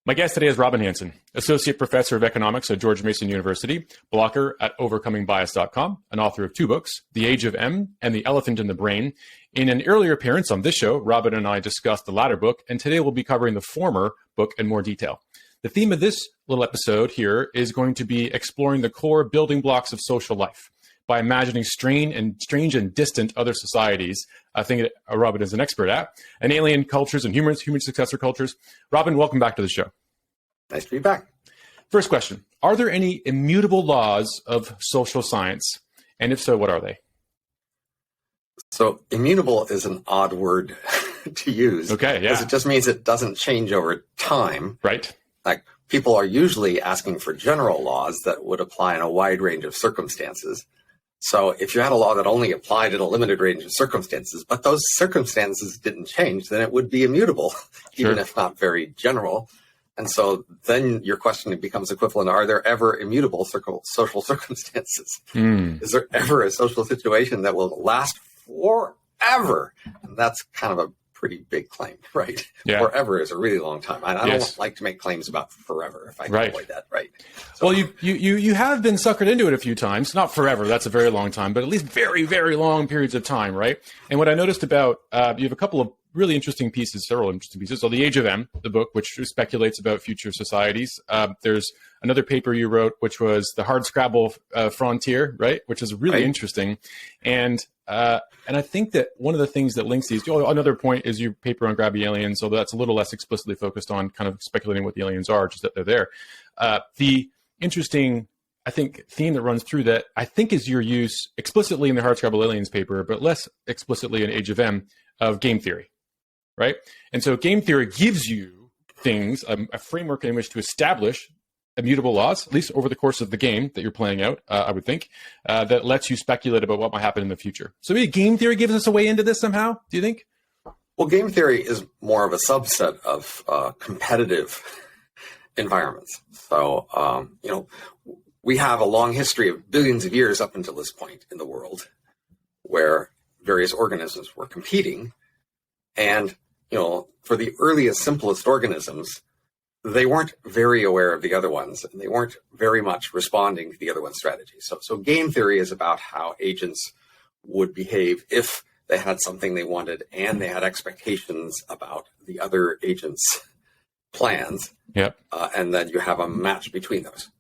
My guest today is Robin Hanson, Associate Professor of Economics at George Mason University, blogger at overcomingbias.com, and author of two books, The Age of M and The Elephant in the Brain. In an earlier appearance on this show, Robin and I discussed the latter book, and today we'll be covering the former book in more detail. The theme of this little episode here is going to be exploring the core building blocks of social life by imagining strange and distant other societies, a thing that Robin is an expert at, and alien cultures and human successor cultures. Robin, welcome back to the show. Nice to be back. First question, are there any immutable laws of social science? And if so, what are they? So immutable is an odd word to use. Okay, yeah. Because it just means it doesn't change over time. Right. Like people are usually asking for general laws that would apply in a wide range of circumstances. So if you had a law that only applied in a limited range of circumstances, but those circumstances didn't change, then it would be immutable, even if not very general. And so then your question becomes equivalent. Are there ever immutable social circumstances? Is there ever a social situation that will last forever? And that's kind of a pretty big claim, right? Yeah. Forever is a really long time. I don't like to make claims about forever if I can avoid that, right? So, well, you have been suckered into it a few times. Not forever, that's a very long time, but at least very, very long periods of time, right? And what I noticed about, you have a couple of really interesting pieces, several interesting pieces. So The Age of M, the book, which speculates about future societies. There's another paper you wrote, which was the hard scrapple frontier, right? Which is really interesting. And I think that one of the things that links these, another point is your paper on Grabby Aliens, although that's a little less explicitly focused on kind of speculating what the aliens are, just that they're there. The interesting, I think, theme that runs through that, I think, is your use explicitly in the hard scrapple aliens paper, but less explicitly in Age of M, of game theory. Right? And so game theory gives you things, a framework in which to establish immutable laws, at least over the course of the game that you're playing out, I would think, that lets you speculate about what might happen in the future. So maybe game theory gives us a way into this somehow, do you think? Well, game theory is more of a subset of competitive environments. So, we have a long history of billions of years up until this point in the world where various organisms were competing. And for the earliest, simplest organisms, they weren't very aware of the other ones, and they weren't very much responding to the other one's strategy. So game theory is about how agents would behave if they had something they wanted and they had expectations about the other agent's plans. Yep. And then you have a match between those.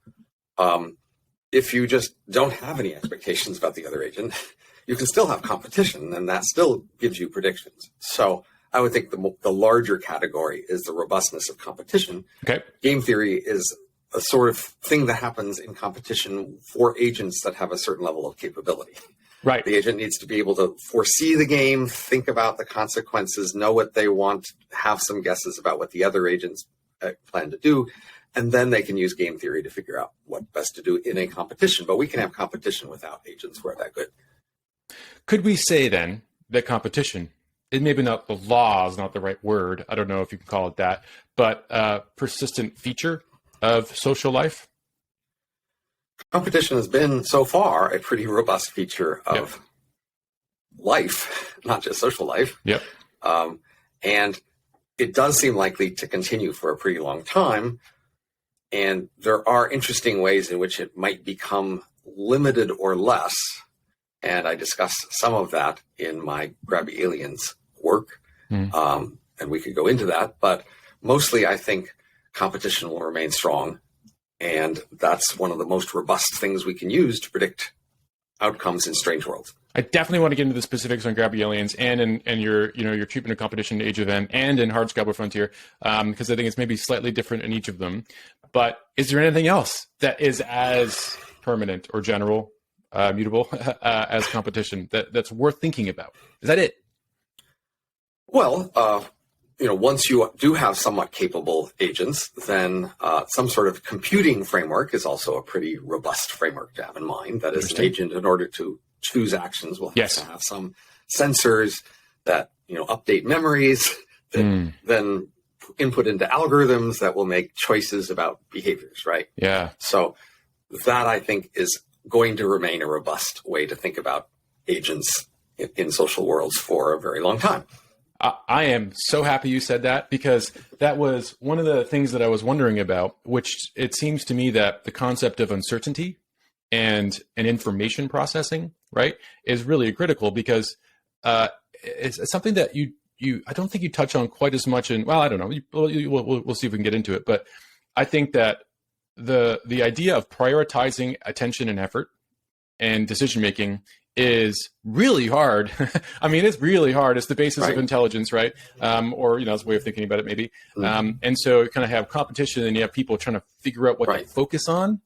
If you just don't have any expectations about the other agent, you can still have competition, and that still gives you predictions. So I would think the larger category is the robustness of competition. Okay. Game theory is a sort of thing that happens in competition for agents that have a certain level of capability. Right. The agent needs to be able to foresee the game, think about the consequences, know what they want, have some guesses about what the other agents plan to do, and then they can use game theory to figure out what best to do in a competition. But we can have competition without agents who are that good. Could we say then that competition, it maybe not the law is not the right word, I don't know if you can call it that, but a persistent feature of social life? Competition has been, so far, a pretty robust feature of life, not just social life. Yep. And it does seem likely to continue for a pretty long time. And there are interesting ways in which it might become limited or less. And I discuss some of that in my Grabby Aliens work. And we could go into that. But mostly, I think competition will remain strong. And that's one of the most robust things we can use to predict outcomes in strange worlds. I definitely want to get into the specifics on Grabby Aliens and in your treatment of competition in Age of M and in Hard Scrapple Frontier, because I think it's maybe slightly different in each of them. But is there anything else that is as permanent or general, mutable as competition that's worth thinking about? Is that it? Well, once you do have somewhat capable agents, then some sort of computing framework is also a pretty robust framework to have in mind. That is, an agent, in order to choose actions, will have to have some sensors that update memories, that then input into algorithms that will make choices about behaviors, right? Yeah. So that, I think, is going to remain a robust way to think about agents in social worlds for a very long time. I am so happy you said that, because that was one of the things that I was wondering about, which it seems to me that the concept of uncertainty and information processing, right, is really critical, because it's something that I don't think you touch on quite as much well, I don't know. We'll see if we can get into it. But I think that the idea of prioritizing attention and effort and decision making is really hard. I mean, it's really hard. It's the basis of intelligence, right? Or, it's a way of thinking about it, maybe. And so you kind of have competition, and you have people trying to figure out what to focus on.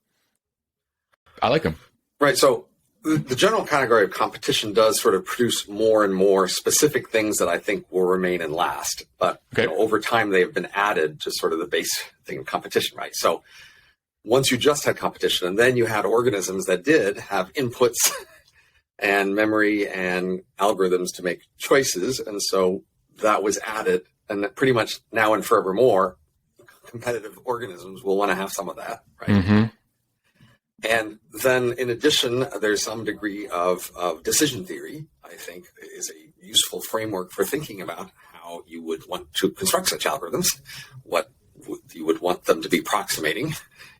I like them. Right. So the general category of competition does sort of produce more and more specific things that I think will remain and last. But over time, they have been added to sort of the base thing of competition, right? So once you just had competition, and then you had organisms that did have inputs and memory and algorithms to make choices. And so that was added. And that pretty much now and forevermore, competitive organisms will want to have some of that, right? Mm-hmm. And then in addition, there's some degree of decision theory, I think, is a useful framework for thinking about how you would want to construct such algorithms, what you would want them to be approximating.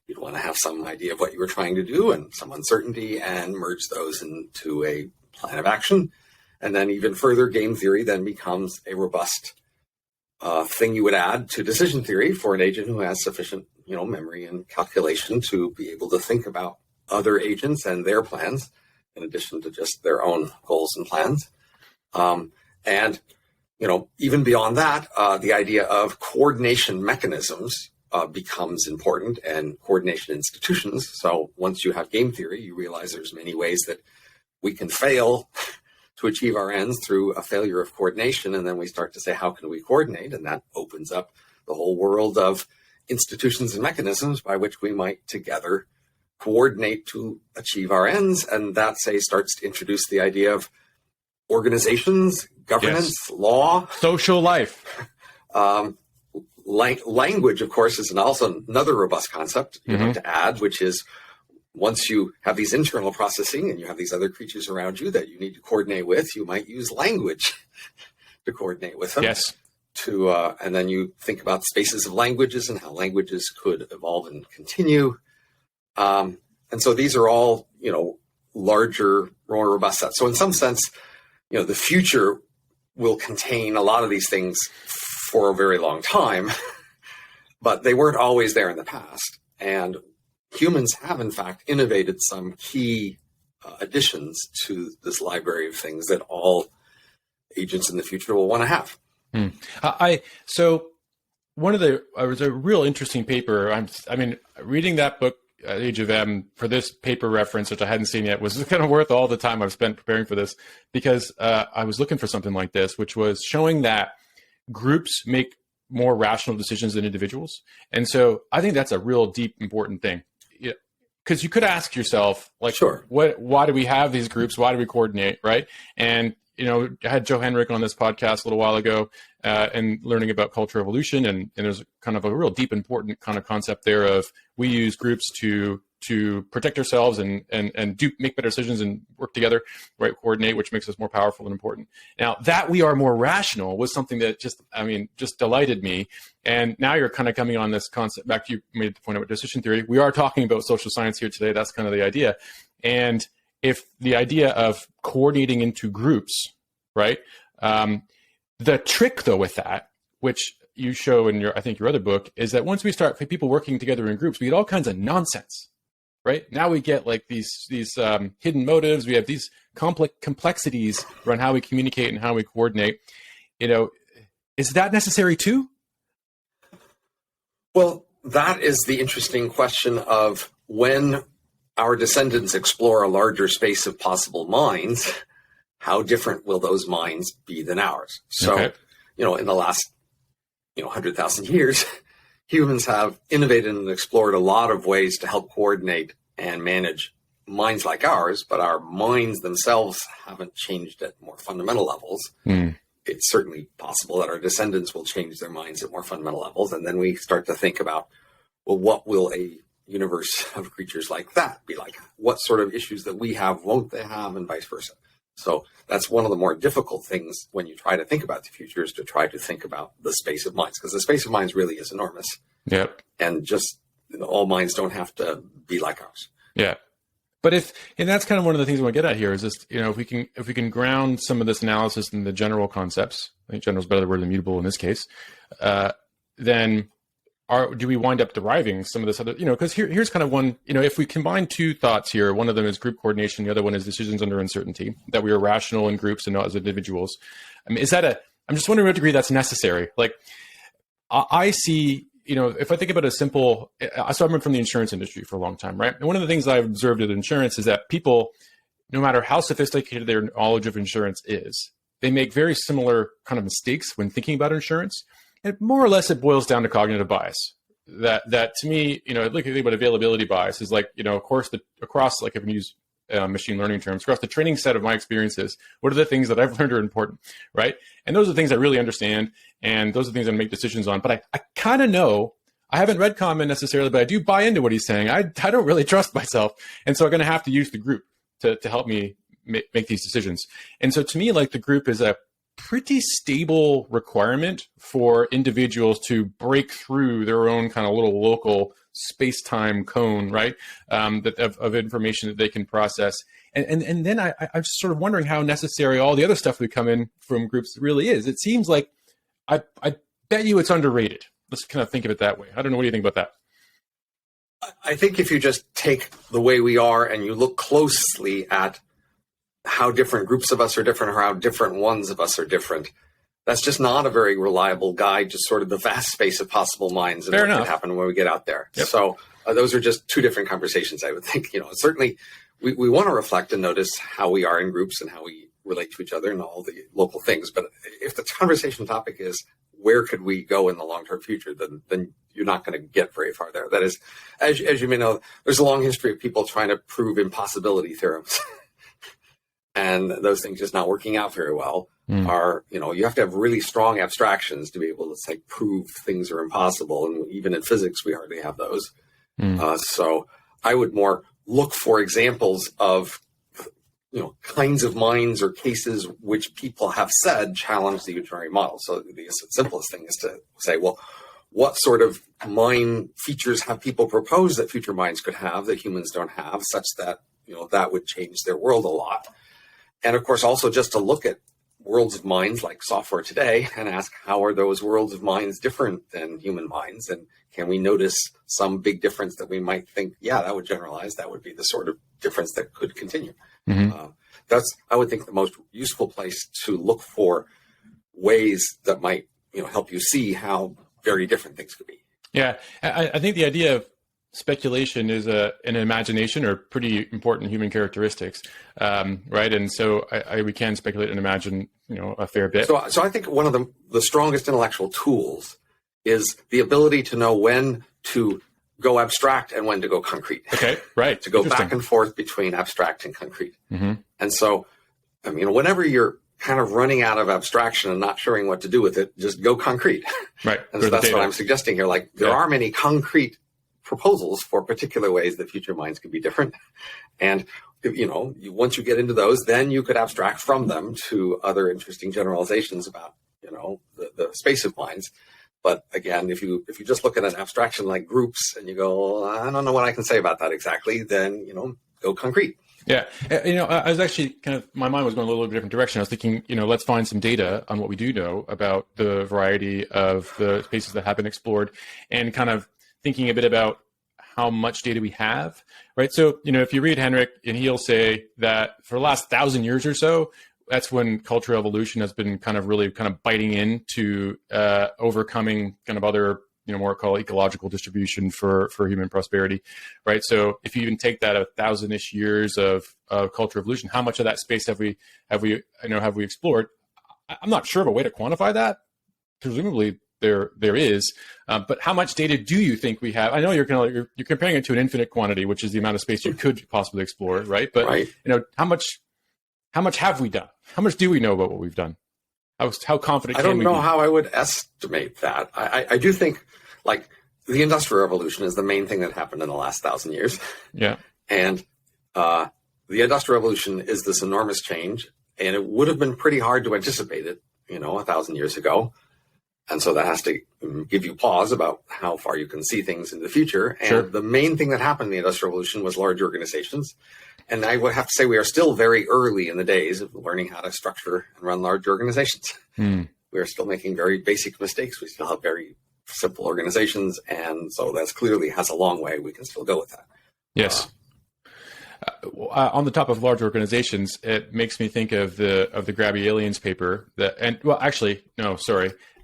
You'd want to have some idea of what you were trying to do and some uncertainty, and merge those into a plan of action. And then even further, game theory then becomes a robust thing you would add to decision theory for an agent who has sufficient, memory and calculation to be able to think about other agents and their plans, in addition to just their own goals and plans. And even beyond that, the idea of coordination mechanisms becomes important, and coordination institutions. So once you have game theory, you realize there's many ways that we can fail to achieve our ends through a failure of coordination. And then we start to say, how can we coordinate? And that opens up the whole world of institutions and mechanisms by which we might together coordinate to achieve our ends. And that, starts to introduce the idea of organizations, governance, law, social life. Language, of course, is also another robust concept you have to add, which is once you have these internal processing and you have these other creatures around you that you need to coordinate with, you might use language to coordinate with them. Yes. And then you think about spaces of languages and how languages could evolve and continue. And so these are all, larger, more robust sets. So in some sense, the future will contain a lot of these things for a very long time, but they weren't always there in the past. And humans have, in fact, innovated some key additions to this library of things that all agents in the future will want to have. So one of the was a real interesting paper. I mean, reading that book, Age of M, for this paper reference, which I hadn't seen yet, was kind of worth all the time I've spent preparing for this, because I was looking for something like this, which was showing that groups make more rational decisions than individuals. And so I think that's a real deep, important thing. Because you could ask yourself, why do we have these groups? Why do we coordinate, right? And, I had Joe Henrik on this podcast a little while ago and learning about cultural evolution. And there's kind of a real deep, important kind of concept there of we use groups to protect ourselves and make better decisions and work together, right? Coordinate, which makes us more powerful and important. Now, that we are more rational was something that just delighted me. And now you're kind of coming on this concept, back to you made the point about decision theory. We are talking about social science here today. That's kind of the idea. And if the idea of coordinating into groups, right? The trick though with that, which you show in your other book, is that once we start people working together in groups, we get all kinds of nonsense. Right now, we get like these hidden motives. We have these complexities around how we communicate and how we coordinate. Is that necessary too? Well, that is the interesting question of when our descendants explore a larger space of possible minds, how different will those minds be than ours? So, in the last 100,000 years, humans have innovated and explored a lot of ways to help coordinate and manage minds like ours, but our minds themselves haven't changed at more fundamental levels. It's certainly possible that our descendants will change their minds at more fundamental levels. And then we start to think about, well, what will a universe of creatures like that be like? What sort of issues that we have won't they have, and vice versa? So that's one of the more difficult things when you try to think about the future, is to try to think about the space of minds, because the space of minds really is enormous. Yep. And just all minds don't have to be like ours. Yeah. But and that's kind of one of the things I want to get at here is just, if we can ground some of this analysis in the general concepts, I think general is better the word than mutable in this case, then do we wind up deriving some of this other, because here's kind of one, if we combine two thoughts here, one of them is group coordination, the other one is decisions under uncertainty, that we are rational in groups and not as individuals. I mean, I'm just wondering what degree that's necessary. Like, I see, if I think about a simple, so I've been from the insurance industry for a long time, right? And one of the things I've observed in insurance is that people, no matter how sophisticated their knowledge of insurance is, they make very similar kind of mistakes when thinking about insurance. And more or less, it boils down to cognitive bias. That to me, looking about availability bias is like, of course, across, like if we use machine learning terms, across the training set of my experiences, what are the things that I've learned are important, right? And those are the things I really understand, and those are the things I make decisions on. But I kind of know, I haven't read Kahneman necessarily, but I do buy into what he's saying. I don't really trust myself. And so I'm going to have to use the group to help me make these decisions. And so to me, like, the group is a pretty stable requirement for individuals to break through their own kind of little local space-time cone, right? Of information that they can process. And then I'm just sort of wondering how necessary all the other stuff that come in from groups really is. It seems like, I bet you it's underrated. Let's kind of think of it that way. I don't know. What do you think about that? I think if you just take the way we are and you look closely at how different groups of us are different, or how different ones of us are different, that's just not a very reliable guide to sort of the vast space of possible minds and what can happen when we get out there. Yep. So those are just two different conversations, I would think. Certainly we want to reflect and notice how we are in groups and how we relate to each other and all the local things. But if the conversation topic is where could we go in the long-term future, then you're not going to get very far there. That is, as you may know, there's a long history of people trying to prove impossibility theorems. And those things just not working out very well. You have to have really strong abstractions to be able to, say, prove things are impossible. And even in physics, we hardly have those. So I would more look for examples of, kinds of minds or cases which people have said challenge the unitary model. So the simplest thing is to say, well, what sort of mind features have people proposed that future minds could have that humans don't have, such that, that would change their world a lot. And of course, also just to look at worlds of minds like software today and ask, how are those worlds of minds different than human minds? And can we notice some big difference that we might think, yeah, that would generalize, that would be the sort of difference that could continue. That's, I would think, the most useful place to look for ways that might, help you see how very different things could be. Yeah, I think the idea of speculation is an imagination, or pretty important human characteristics, right? And so we can speculate and imagine, a fair bit. So I think one of the strongest intellectual tools is the ability to know when to go abstract and when to go concrete. Okay, right. To go back and forth between abstract and concrete. And so, whenever you're kind of running out of abstraction and not sure what to do with it, just go concrete. Right. And so that's what I'm suggesting here. Like, there are many concrete proposals for particular ways that future minds could be different. And, once you get into those, then you could abstract from them to other interesting generalizations about, the space of minds. But again, if you just look at an abstraction like groups and you go, I don't know what I can say about that exactly, then, go concrete. Yeah. I was actually my mind was going a little bit different direction. I was thinking, let's find some data on what we do know about the variety of the spaces that have been explored, and kind of thinking a bit about how much data we have, right? So, if you read Henrik, and he'll say that for the last 1,000 years or so, that's when cultural evolution has been really biting into overcoming kind of other, more called ecological distribution for human prosperity, right? So if you even take that 1,000-ish years of cultural evolution, how much of that space have we explored? I'm not sure of a way to quantify that. Presumably there is, but how much data do you think we have? I know you're comparing it to an infinite quantity, which is the amount of space you could possibly explore, right? But how much have we done? How much do we know about what we've done? How confident can we be? I don't know how I would estimate that. I do think, like, the Industrial Revolution is the main thing that happened in the last 1,000 years. Yeah. And the Industrial Revolution is this enormous change. and it would have been pretty hard to anticipate it, 1,000 years ago. And so that has to give you pause about how far you can see things in the future. And Sure. the main thing that happened in the Industrial Revolution was large organizations. And I would have to say we are still very early in the days of learning how to structure and run large organizations. We are still making very basic mistakes. We still have very simple organizations. And so that's clearly has a long way. We can still go with that. Yes. On the top of large organizations, it makes me think of the Grabby Aliens paper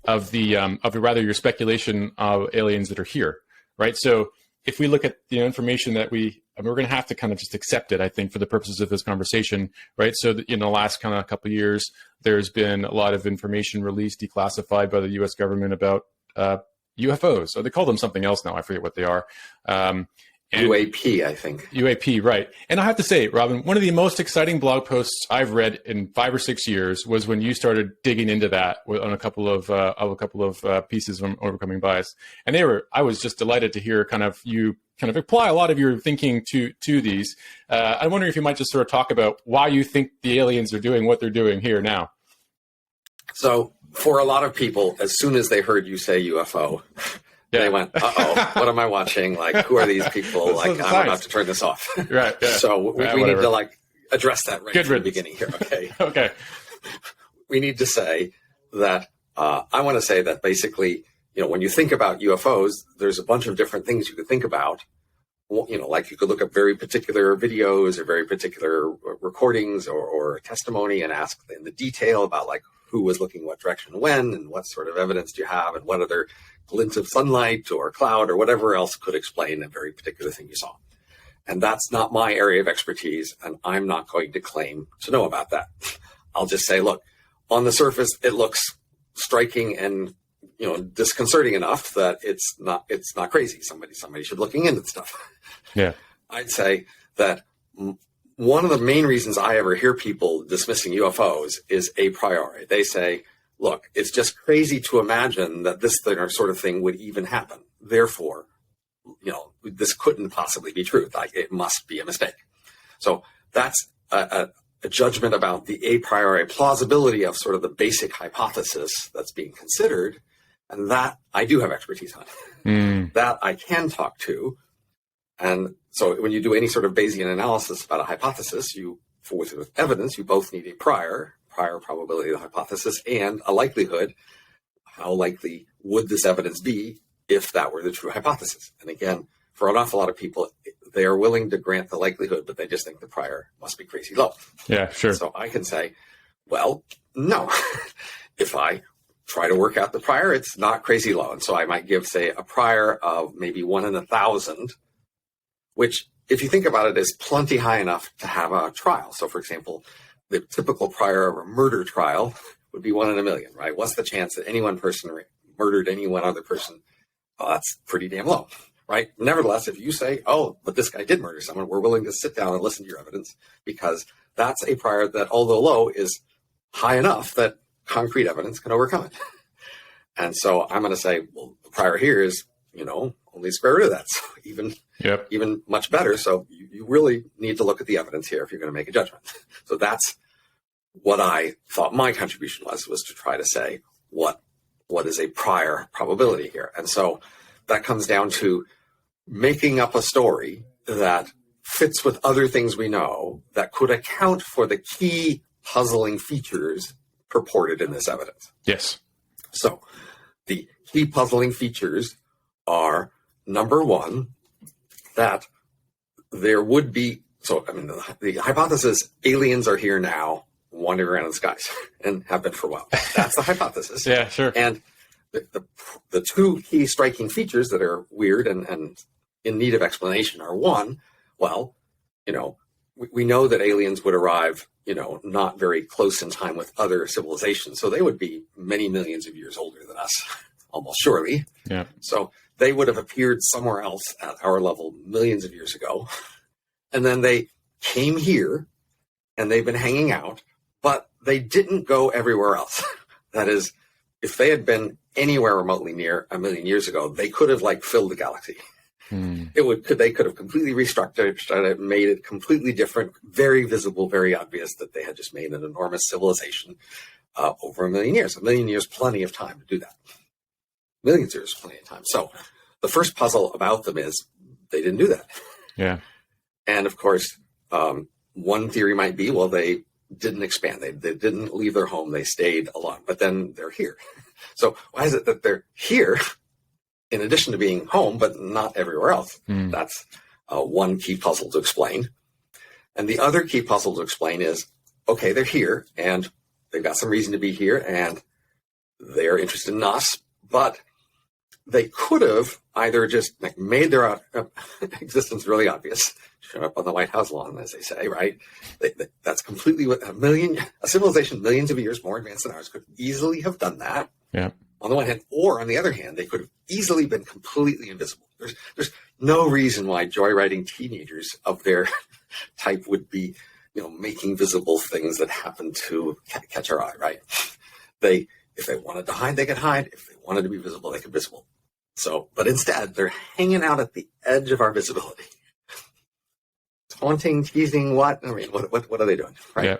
of your speculation of aliens that are here, right? So if we look at the information that we're going to have to kind of just accept it, I think, for the purposes of this conversation, right? So in the last kind of couple of years, there's been a lot of information released, declassified by the U.S. government about UFOs. Or they call them something else now. I forget what they are. UAP, I think. UAP, right. And I have to say, Robin, one of the most exciting blog posts I've read in 5 or 6 years was when you started digging into that on a couple of pieces on overcoming bias. And I was just delighted to hear you apply a lot of your thinking to these. I'm wondering if you might just sort of talk about why you think the aliens are doing what they're doing here now. So for a lot of people, as soon as they heard you say UFO, they went, uh-oh, what am I watching? Like, who are these people? Like, I'm about to turn this off. Right. Yeah. So we need to address that right from the beginning here. Okay. Okay. We need to say that, I want to say that basically, when you think about UFOs, there's a bunch of different things you could think about. Well, like you could look up very particular videos or very particular recordings or testimony and ask in the detail about like who was looking what direction when and what sort of evidence do you have and what other glint of sunlight or cloud or whatever else could explain a very particular thing you saw. And that's not my area of expertise, and I'm not going to claim to know about that. I'll just say, look, on the surface, it looks striking and disconcerting enough that it's not crazy. Somebody should be looking into the stuff. Yeah. I'd say that one of the main reasons I ever hear people dismissing UFOs is a priori. They say, look, it's just crazy to imagine that this sort of thing would even happen. Therefore, this couldn't possibly be true. Like, it must be a mistake. So that's a judgment about the a priori plausibility of sort of the basic hypothesis that's being considered. And that I do have expertise on. That I can talk to. And so when you do any sort of Bayesian analysis about a hypothesis, with evidence, you both need a prior probability of the hypothesis and a likelihood. How likely would this evidence be if that were the true hypothesis? And again, for an awful lot of people, they are willing to grant the likelihood, but they just think the prior must be crazy low. Yeah, sure. So I can say, well, no. If I try to work out the prior, it's not crazy low. And so I might give, say, a prior of maybe 1 in 1,000, which, if you think about it, is plenty high enough to have a trial. So, for example, the typical prior of a murder trial would be 1 in 1,000,000, right? What's the chance that any one person murdered any one other person? Well, that's pretty damn low, right? Nevertheless, if you say, oh, but this guy did murder someone, we're willing to sit down and listen to your evidence, because that's a prior that, although low, is high enough that concrete evidence can overcome it. And so I'm going to say, well, the prior here is, only square root of that. So even much better. So you really need to look at the evidence here if you're going to make a judgment. So that's what I thought my contribution was to try to say what is a prior probability here. And so that comes down to making up a story that fits with other things we know that could account for the key puzzling features purported in this evidence. Yes. So the key puzzling features are, number one, that there would be, the hypothesis, aliens are here now, wandering around in the skies, and have been for a while. That's the hypothesis. Yeah, sure. And the two key striking features that are weird and in need of explanation are, one, we know that aliens would arrive, not very close in time with other civilizations. So they would be many millions of years older than us, almost surely. Yeah. So they would have appeared somewhere else at our level millions of years ago. And then they came here and they've been hanging out, but they didn't go everywhere else. That is, if they had been anywhere remotely near 1 million years ago, they could have filled the galaxy. They could have completely restructured it, made it completely different, very visible, very obvious that they had just made an enormous civilization over 1 million years. 1 million years, plenty of time to do that. Millions of years, plenty of time. So the first puzzle about them is they didn't do that. Yeah. And of course, one theory might be, well, they didn't expand. They didn't leave their home. They stayed alone, but then they're here. So why is it that they're here in addition to being home, but not everywhere else? That's one key puzzle to explain. And the other key puzzle to explain is, okay, they're here and they've got some reason to be here and they're interested in us, but they could have either just made their existence really obvious, show up on the White House lawn, as they say, right? That's completely what a civilization millions of years more advanced than ours could easily have done that. Yeah. On the one hand, or on the other hand, they could have easily been completely invisible. There's no reason why joyriding teenagers of their type would be, making visible things that happen to catch our eye, right? If they wanted to hide, they could hide. If they wanted to be visible, they could be visible. So, but instead, they're hanging out at the edge of our visibility. Taunting, teasing, what? I mean, what are they doing, right? Yeah.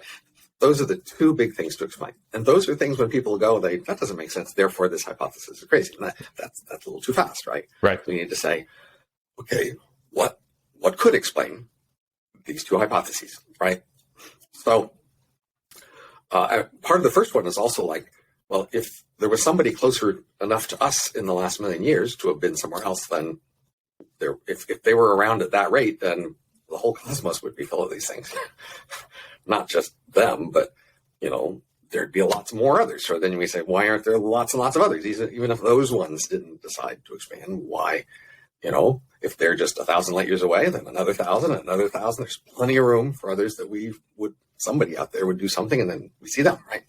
Those are the two big things to explain. And those are things when people go, that doesn't make sense. Therefore, this hypothesis is crazy. And that's a little too fast, right? Right. We need to say, okay, what could explain these two hypotheses, right? So part of the first one is also like, well, if there was somebody closer enough to us in the last 1 million years to have been somewhere else, then if they were around at that rate, then the whole cosmos would be full of these things. Not just them, but, there'd be lots more others. So then we say, why aren't there lots and lots of others? Even if those ones didn't decide to expand, why? If they're just 1,000 light years away, then another 1,000, another 1,000. There's plenty of room for others that somebody out there would do something, and then we see them, right?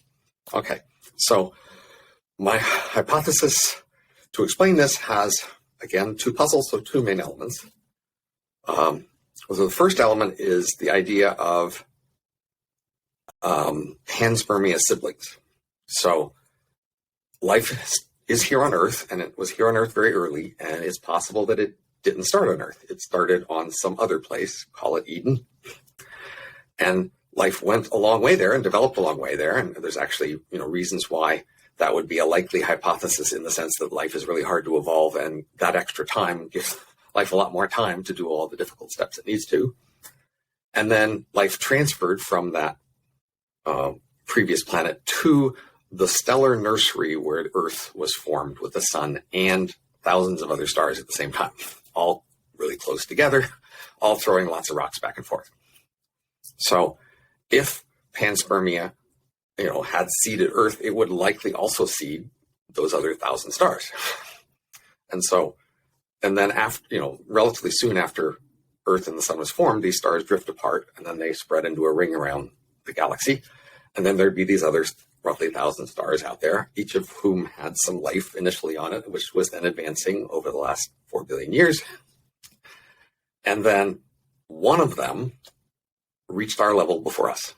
Okay. So my hypothesis to explain this has, again, two puzzles, so two main elements. So the first element is the idea of panspermia siblings. So life is here on Earth, and it was here on Earth very early, and it's possible that it didn't start on Earth. It started on some other place, call it Eden. And life went a long way there and developed a long way there. And there's actually, reasons why that would be a likely hypothesis, in the sense that life is really hard to evolve, and that extra time gives life a lot more time to do all the difficult steps it needs to. And then life transferred from that previous planet to the stellar nursery where Earth was formed, with the sun and thousands of other stars at the same time, all really close together, all throwing lots of rocks back and forth. So if panspermia, had seeded Earth, it would likely also seed those other 1,000 stars. And then after, relatively soon after Earth and the sun was formed, these stars drift apart, and then they spread into a ring around the galaxy. And then there'd be these other roughly 1,000 stars out there, each of whom had some life initially on it, which was then advancing over the last 4 billion years. And then one of them reached our level before us.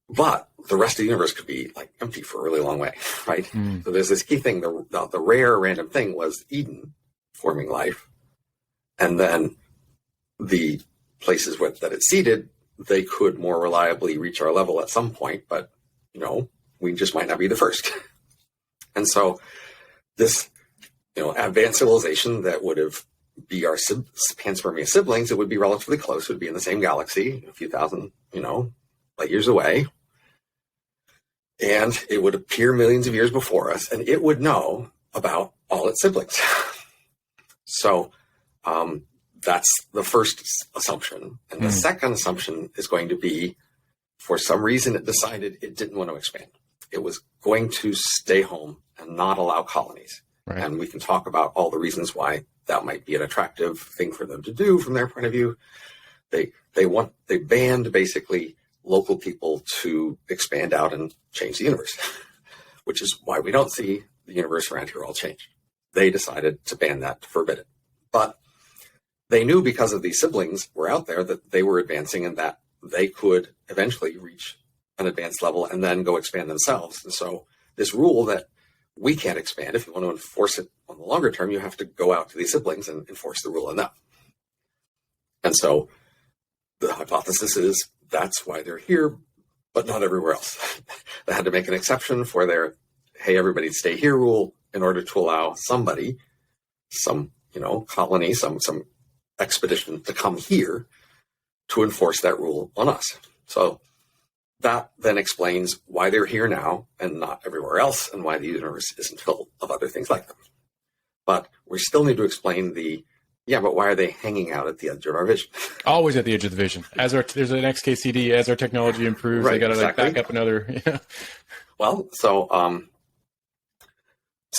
But the rest of the universe could be empty for a really long way, right? So there's this key thing. The rare random thing was Eden forming life. And then the places that it seeded, they could more reliably reach our level at some point, but, we just might not be the first. And so this, advanced civilization that would have be our panspermia siblings, it would be relatively close. It would be in the same galaxy, a few thousand, light years away. And it would appear millions of years before us, and it would know about all its siblings. So that's the first assumption. And the second assumption is going to be, for some reason, it decided it didn't want to expand. It was going to stay home and not allow colonies. Right. And we can talk about all the reasons why that might be an attractive thing for them to do from their point of view. They banned basically local people to expand out and change the universe, which is why we don't see the universe around here all changed. They decided to ban that, to forbid it. But they knew, because of these siblings were out there, that they were advancing and that they could eventually reach an advanced level and then go expand themselves. And so this rule that we can't expand. If you want to enforce it on the longer term, you have to go out to these siblings and enforce the rule on them. And so the hypothesis is that's why they're here, but not everywhere else. They had to make an exception for their, hey, everybody stay here rule in order to allow somebody, some, colony, some expedition to come here to enforce that rule on us. So that then explains why they're here now and not everywhere else, and why the universe isn't full of other things like them. But we still need to explain but why are they hanging out at the edge of our vision? Always at the edge of the vision. There's an XKCD, as our technology improves, right, they got to exactly. back up another. Yeah. Well, so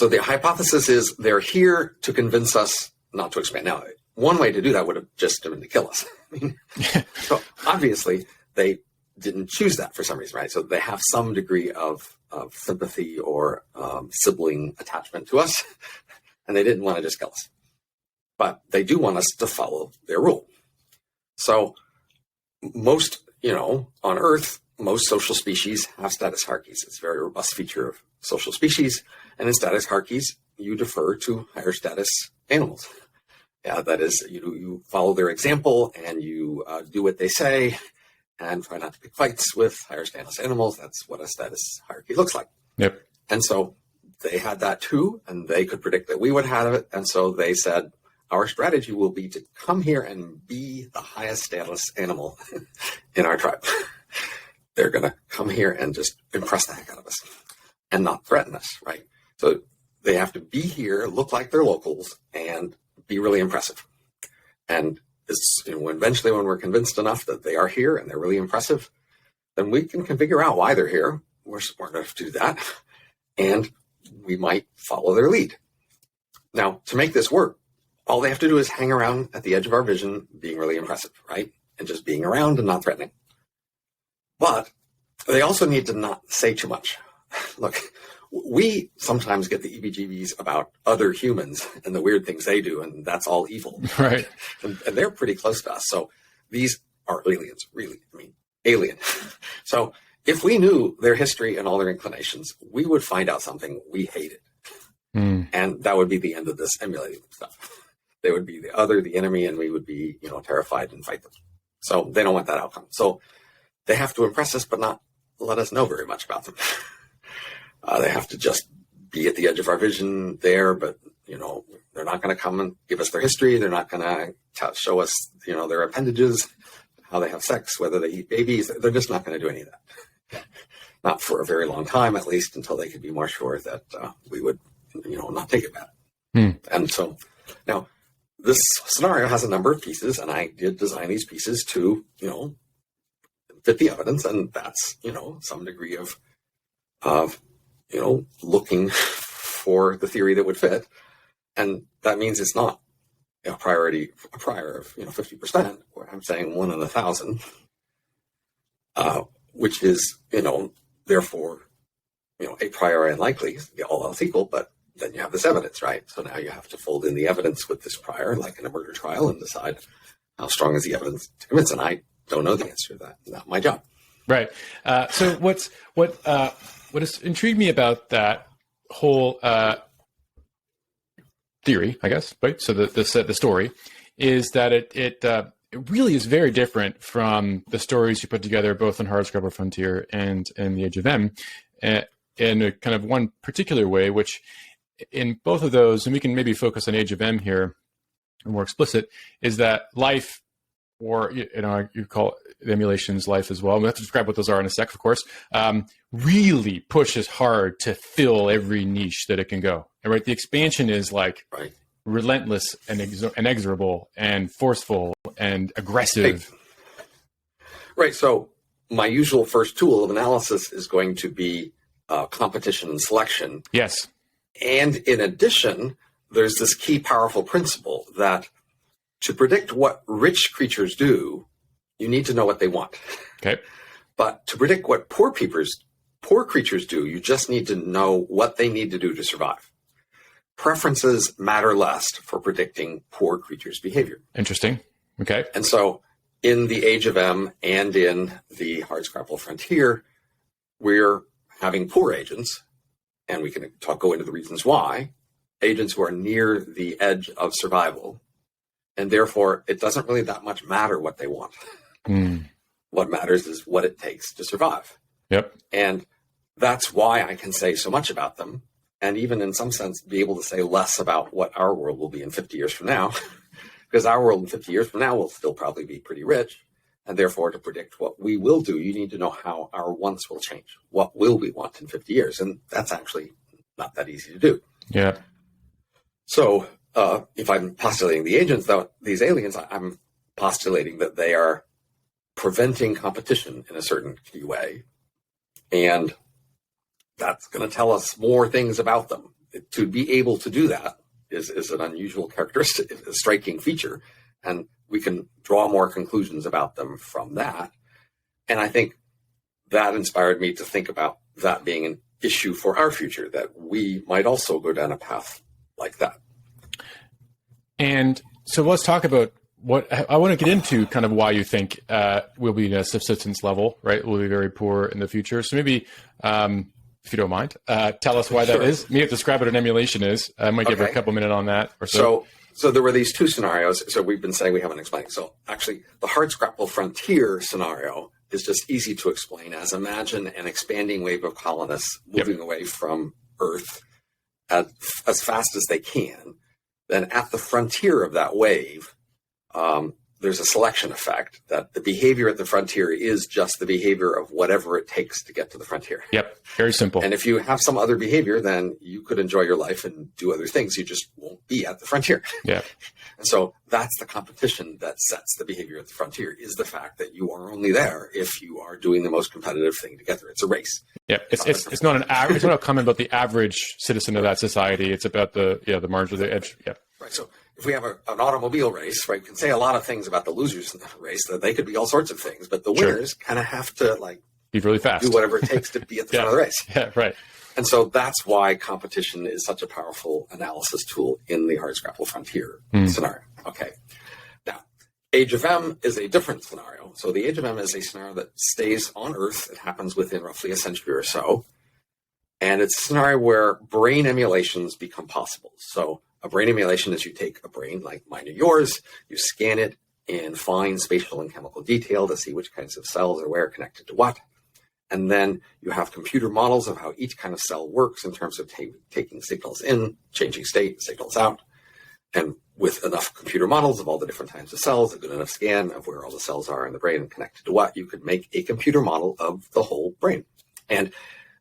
the hypothesis is they're here to convince us not to expand. Now, one way to do that would have just been to kill us. So obviously they didn't choose that for some reason, right? So they have some degree of sympathy or sibling attachment to us, and they didn't want to just kill us. But they do want us to follow their rule. So most, on Earth, most social species have status hierarchies. It's a very robust feature of social species. And in status hierarchies, you defer to higher status animals. Yeah, that is, you follow their example and you do what they say and try not to pick fights with higher status animals. That's what a status hierarchy looks like. Yep. And so they had that too, and they could predict that we would have it. And so they said, our strategy will be to come here and be the highest status animal in our tribe. They're going to come here and just impress the heck out of us and not threaten us, right? So they have to be here, look like they're locals, and be really impressive. And it's, eventually when we're convinced enough that they are here and they're really impressive, then we can figure out why they're here. We're smart enough to do that. And we might follow their lead. Now, to make this work, all they have to do is hang around at the edge of our vision, being really impressive, right? And just being around and not threatening. But they also need to not say too much. Look, we sometimes get the EBGBs about other humans and the weird things they do, and that's all evil. Right. And they're pretty close to us. So these are aliens, really. Alien. So if we knew their history and all their inclinations, we would find out something we hated. And that would be the end of this emulating stuff. They would be the enemy, and we would be, terrified and fight them. So they don't want that outcome. So they have to impress us, but not let us know very much about them. They have to just be at the edge of our vision there, but, they're not going to come and give us their history. They're not going to show us, their appendages, how they have sex, whether they eat babies. They're just not going to do any of that. Not for a very long time, at least, until they could be more sure that we would, not take it bad. And so now this scenario has a number of pieces, and I did design these pieces to, fit the evidence. And that's, some degree of, looking for the theory that would fit. And that means it's not a prior of, 50%, where I'm saying 1 in 1,000, which is, therefore, a priori unlikely, all else equal, but then you have this evidence, right? So now you have to fold in the evidence with this prior, like in a murder trial, and decide how strong is the evidence to convince. And I don't know the answer to that. Not my job. Right. So what has intrigued me about that whole theory, I guess, right? So the story is that it really is very different from the stories you put together both in Hardscrabble Frontier and in the Age of M, in a kind of one particular way, which in both of those, and we can maybe focus on Age of M here, more explicit, is that life, or you call the emulations life as well. We'll have to describe what those are in a sec, of course. Really pushes hard to fill every niche that it can go. And right, the expansion is like relentless and inexorable and forceful and aggressive. Right. So my usual first tool of analysis is going to be competition and selection. Yes. And in addition, there's this key powerful principle that to predict what rich creatures do, you need to know what they want. Okay. But to predict what poor creatures do, you just need to know what they need to do to survive. Preferences matter less for predicting poor creatures' behavior. Interesting. Okay. And so in the Age of M and in the Hardscrabble Frontier, we're having poor agents and we can go into the reasons why, agents who are near the edge of survival, and therefore it doesn't really that much matter what they want. What matters is what it takes to survive. Yep. And that's why I can say so much about them, and even in some sense be able to say less about what our world will be in 50 years from now, because our world in 50 years from now will still probably be pretty rich. And therefore, to predict what we will do, you need to know how our wants will change. What will we want in 50 years? And that's actually not that easy to do. Yeah. So if I'm postulating the agents, these aliens, I'm postulating that they are preventing competition in a certain key way. And that's going to tell us more things about them. To be able to do that is an unusual characteristic, a striking feature. And we can draw more conclusions about them from that. And I think that inspired me to think about that being an issue for our future, that we might also go down a path like that. And so let's talk about what I want to get into, kind of why you think we'll be in a subsistence level, right? We'll be very poor in the future. So maybe, if you don't mind, tell us why that is. Maybe describe what an emulation is. I might give a couple minutes on that or so. So there were these two scenarios. So we've been saying we haven't explained. So actually, the hard scrapple frontier scenario is just easy to explain as imagine an expanding wave of colonists moving away from Earth as fast as they can. Then at the frontier of that wave, there's a selection effect that the behavior at the frontier is just the behavior of whatever it takes to get to the frontier. Yep. Very simple. And if you have some other behavior, then you could enjoy your life and do other things. You just won't be at the frontier. Yeah. And so that's the competition that sets the behavior at the frontier, is the fact that you are only there if you are doing the most competitive thing to get there. It's a race. Yeah. It's not an average. It's not a comment about the average citizen of that society. It's about the margin of the edge. Yeah. Right. So if we have an automobile race, right, you can say a lot of things about the losers in the race, that they could be all sorts of things, but the winners kind of have to be really fast, do whatever it takes to be at the front of the race. Yeah, right. And so that's why competition is such a powerful analysis tool in the hard scrapple frontier scenario. Okay. Now, Age of M is a different scenario. So the Age of M is a scenario that stays on Earth. It happens within roughly a century or so. And it's a scenario where brain emulations become possible. So a brain emulation is you take a brain like mine or yours, you scan it in fine spatial and chemical detail to see which kinds of cells are where connected to what. And then you have computer models of how each kind of cell works in terms of taking signals in, changing state, signals out. And with enough computer models of all the different types of cells, a good enough scan of where all the cells are in the brain and connected to what, you could make a computer model of the whole brain. And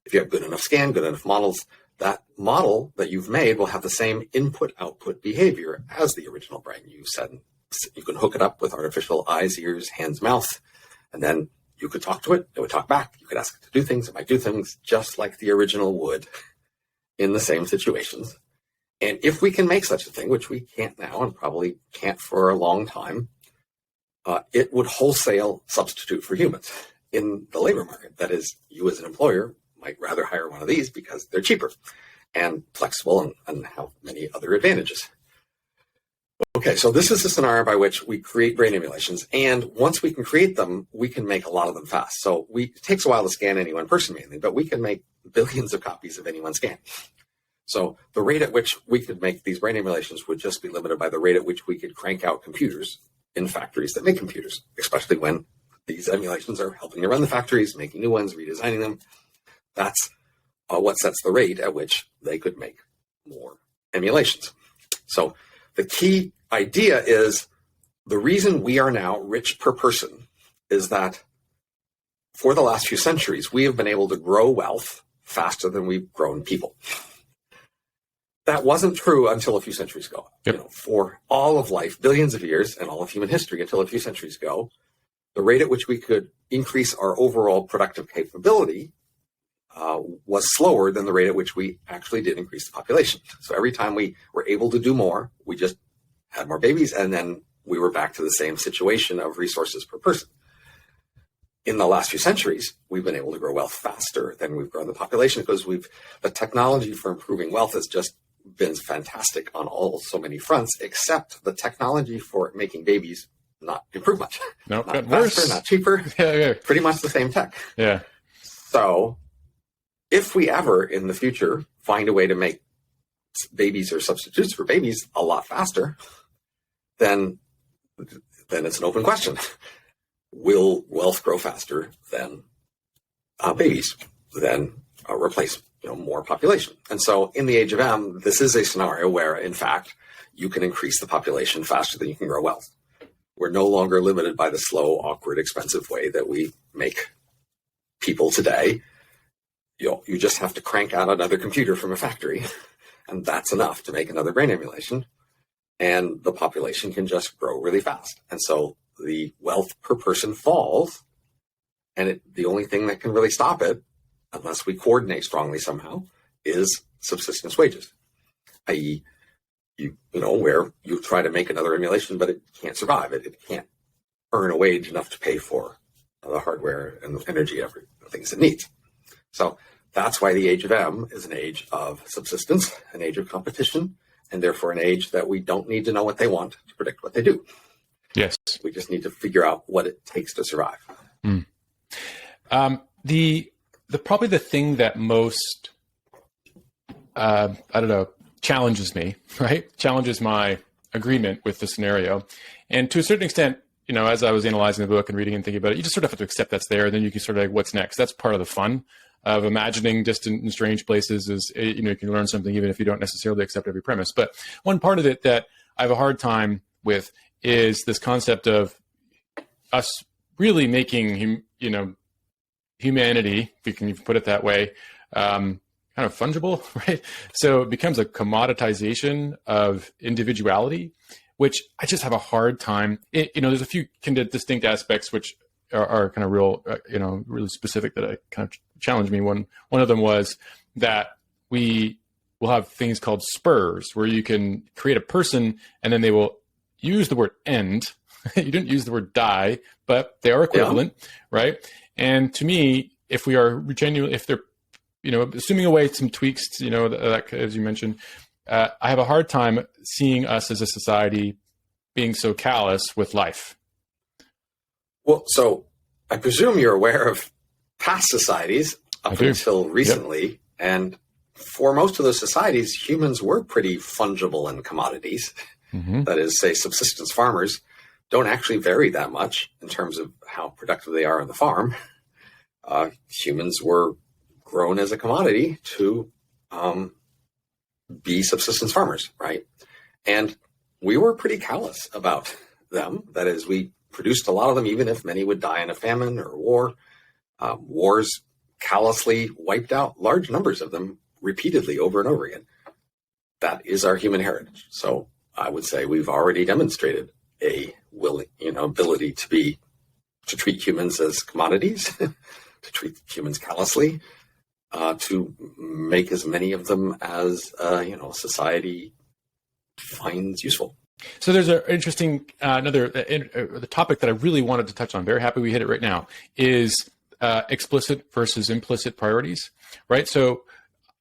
if you have good enough scan, good enough models, that model that you've made will have the same input-output behavior as the original brain. You can hook it up with artificial eyes, ears, hands, mouth, and then you could talk to it. It would talk back. You could ask it to do things. It might do things just like the original would in the same situations. And if we can make such a thing, which we can't now and probably can't for a long time, it would wholesale substitute for humans in the labor market. That is, you as an employer might rather hire one of these because they're cheaper and flexible and have many other advantages. Okay, so this is the scenario by which we create brain emulations. And once we can create them, we can make a lot of them fast. So it takes a while to scan any one person mainly, but we can make billions of copies of any one scan. So the rate at which we could make these brain emulations would just be limited by the rate at which we could crank out computers in factories that make computers, especially when these emulations are helping to run the factories, making new ones, redesigning them. That's what sets the rate at which they could make more emulations. So the key idea is the reason we are now rich per person is that for the last few centuries, we have been able to grow wealth faster than we've grown people. That wasn't true until a few centuries ago. Yep. For all of life, billions of years, and all of human history until a few centuries ago, the rate at which we could increase our overall productive capability was slower than the rate at which we actually did increase the population. So every time we were able to do more, we just had more babies, and then we were back to the same situation of resources per person. In the last few centuries, we've been able to grow wealth faster than we've grown the population because the technology for improving wealth has just been fantastic on so many fronts, except the technology for making babies not improve much. No, not worse. faster, not cheaper. Yeah. Pretty much the same tech. Yeah. So if we ever in the future find a way to make babies or substitutes for babies a lot faster, then it's an open question. Will wealth grow faster than babies, then replace more population? And so in the age of M, this is a scenario where, in fact, you can increase the population faster than you can grow wealth. We're no longer limited by the slow, awkward, expensive way that we make people today. You just have to crank out another computer from a factory, and that's enough to make another brain emulation, and the population can just grow really fast. And so the wealth per person falls, and the only thing that can really stop it, unless we coordinate strongly somehow, is subsistence wages, i.e., where you try to make another emulation, but it can't survive. It can't earn a wage enough to pay for the hardware and the energy, the things it needs. So that's why the age of M is an age of subsistence, an age of competition, and therefore an age that we don't need to know what they want to predict what they do. Yes. We just need to figure out what it takes to survive. Mm. Probably the thing that most, challenges me, right? Challenges my agreement with the scenario. And to a certain extent, as I was analyzing the book and reading and thinking about it, you just sort of have to accept that's there. And then you can sort of like, what's next? That's part of the fun of imagining distant and strange places is, you can learn something even if you don't necessarily accept every premise. But one part of it that I have a hard time with is this concept of us really making, humanity, if you can even put it that way, kind of fungible, right? So it becomes a commoditization of individuality, which I just have a hard time. There's a few kind of distinct aspects which are kind of real, really specific that I kind of challenge me. One of them was that we will have things called spurs, where you can create a person and then they will use the word end. You didn't use the word die, but they are equivalent, right? And to me, if we are genuinely, if they're, assuming away some tweaks, that, as you mentioned, I have a hard time seeing us as a society being so callous with life. Well, so I presume you're aware of past societies up until recently. Yep. And for most of those societies, humans were pretty fungible in commodities. Mm-hmm. That is, say, subsistence farmers don't actually vary that much in terms of how productive they are on the farm. Humans were grown as a commodity to be subsistence farmers, right? And we were pretty callous about them. That is, we produced a lot of them, even if many would die in a famine or a war. Wars callously wiped out large numbers of them repeatedly over and over again. That is our human heritage. So I would say we've already demonstrated a ability to treat humans as commodities, to treat humans callously, to make as many of them as society finds useful. So there's an interesting the topic that I really wanted to touch on. Very happy we hit it right now. Is explicit versus implicit priorities, right? So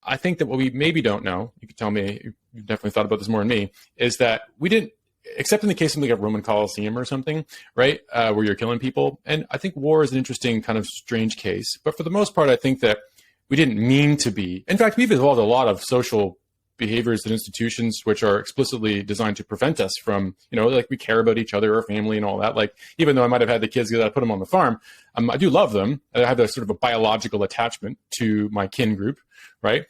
I think that what we maybe don't know, you could tell me, you've definitely thought about this more than me, is that we didn't, except in the case of like a Roman Colosseum or something, right, where you're killing people. And I think war is an interesting kind of strange case. But for the most part, I think that we didn't mean to be. In fact, we've evolved a lot of social behaviors and institutions which are explicitly designed to prevent us from, like we care about each other, our family and all that. Like, even though I might have had the kids that I put them on the farm, I do love them. I have a sort of a biological attachment to my kin group, right?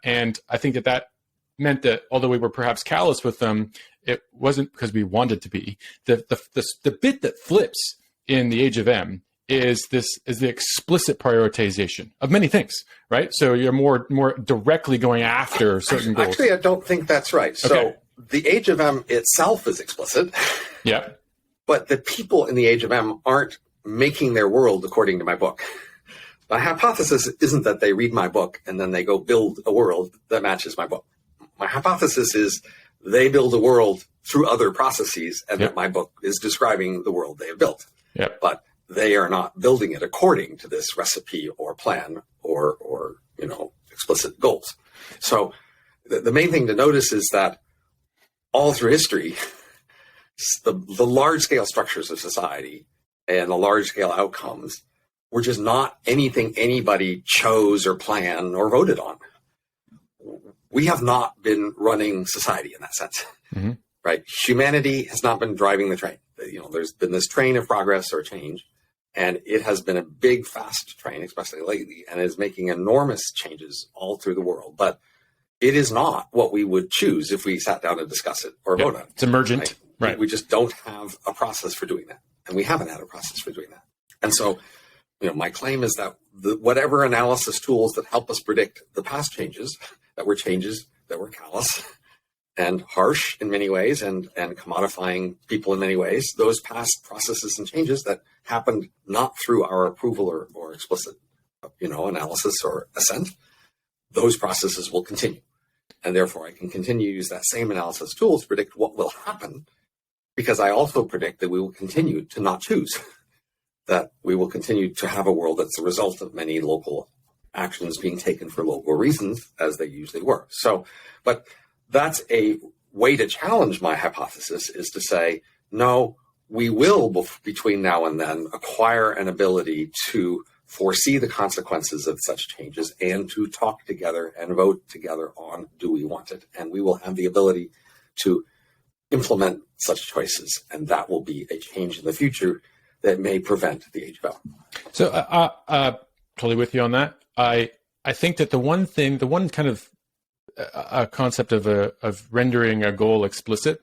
And I think that meant that although we were perhaps callous with them, it wasn't because we wanted to be. The bit that flips in the Age of M is the explicit prioritization of many things, right? So you're more directly going after certain goals. Actually, I don't think that's right. Okay. So the Age of M itself is explicit. Yeah. But the people in the Age of M aren't making their world according to my book. My hypothesis isn't that they read my book and then they go build a world that matches my book. My hypothesis is they build a world through other processes, and that my book is describing the world they have built. Yep. But they are not building it according to this recipe or plan or explicit goals. So the main thing to notice is that all through history, the large-scale structures of society and the large-scale outcomes were just not anything anybody chose or planned or voted on. We have not been running society in that sense, right? Humanity has not been driving the train. There's been this train of progress or change, and it has been a big, fast train, especially lately, and is making enormous changes all through the world. But it is not what we would choose if we sat down and discuss it or vote on it. It's emergent. Right. We just don't have a process for doing that. And we haven't had a process for doing that. And so, my claim is that whatever analysis tools that help us predict the past changes that were callous and harsh in many ways and commodifying people in many ways, those past processes and changes that happened not through our approval or explicit, analysis or assent, those processes will continue. And therefore, I can continue to use that same analysis tool to predict what will happen, because I also predict that we will continue to not choose, that we will continue to have a world that's the result of many local actions being taken for local reasons, as they usually were. So, but that's a way to challenge my hypothesis, is to say, no, we will, between now and then, acquire an ability to foresee the consequences of such changes and to talk together and vote together on, do we want it? And we will have the ability to implement such choices. And that will be a change in the future that may prevent the age of M. So totally with you on that. I think that the one kind of concept of rendering a goal explicit.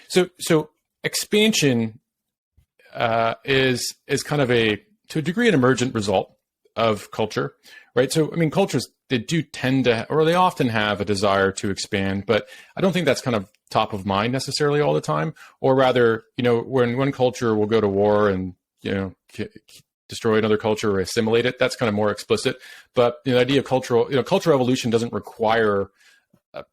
So expansion is kind of to a degree, an emergent result of culture, right? So, cultures, they do tend to, or they often have a desire to expand, but I don't think that's kind of top of mind necessarily all the time. Or rather, when one culture will go to war and, destroy another culture or assimilate it, that's kind of more explicit. But the idea of cultural evolution doesn't require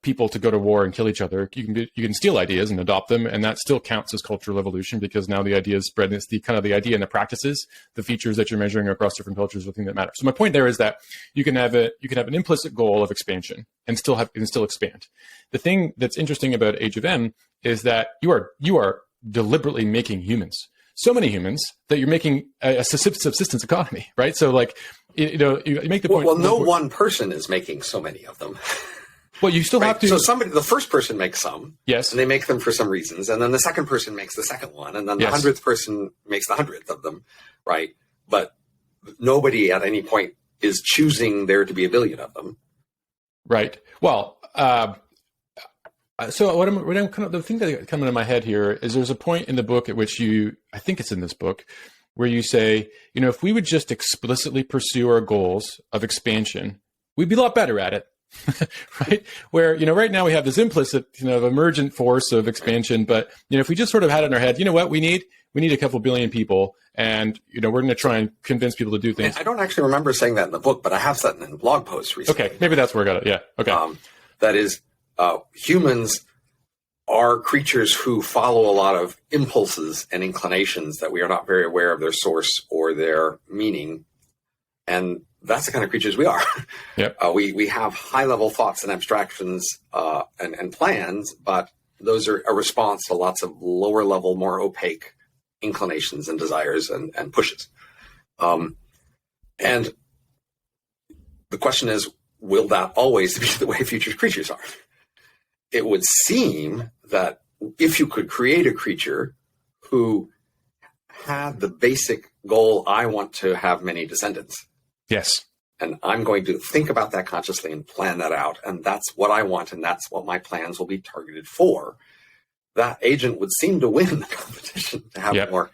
people to go to war and kill each other. You can steal ideas and adopt them, and that still counts as cultural evolution, because now the idea is spread. It's the idea and the practices, the features that you're measuring across different cultures, the thing that matters. So my point there is that you can have an implicit goal of expansion and still expand. The thing that's interesting about Age of M is that you are deliberately making humans, so many humans, that you're making a subsistence economy, right? So you make the point. Well, no one person is making so many of them. Well, you still have to. So the first person makes some, yes, and they make them for some reasons, and then the second person makes the second one, and then the 100th person makes the 100th of them, right? But nobody at any point is choosing there to be a billion of them, right? Well, so the thing that coming into my head here is there's a point in the book at which I think it's in this book, where you say, if we would just explicitly pursue our goals of expansion, we'd be a lot better at it. Right? Where, right now we have this implicit, emergent force of expansion, but, if we just sort of had it in our head, what we need a couple billion people, and, we're going to try and convince people to do things. I don't actually remember saying that in the book, but I have said it in blog posts recently. Okay. Maybe that's where I got it. Yeah. Okay. That is, humans are creatures who follow a lot of impulses and inclinations that we are not very aware of their source or their meaning. And that's the kind of creatures we are. Yep. We have high-level thoughts and abstractions and plans, but those are a response to lots of lower-level, more opaque inclinations and desires and pushes. And the question is, will that always be the way future creatures are? It would seem that if you could create a creature who had the basic goal, I want to have many descendants. Yes. And I'm going to think about that consciously and plan that out. And that's what I want. And that's what my plans will be targeted for. That agent would seem to win the competition to have more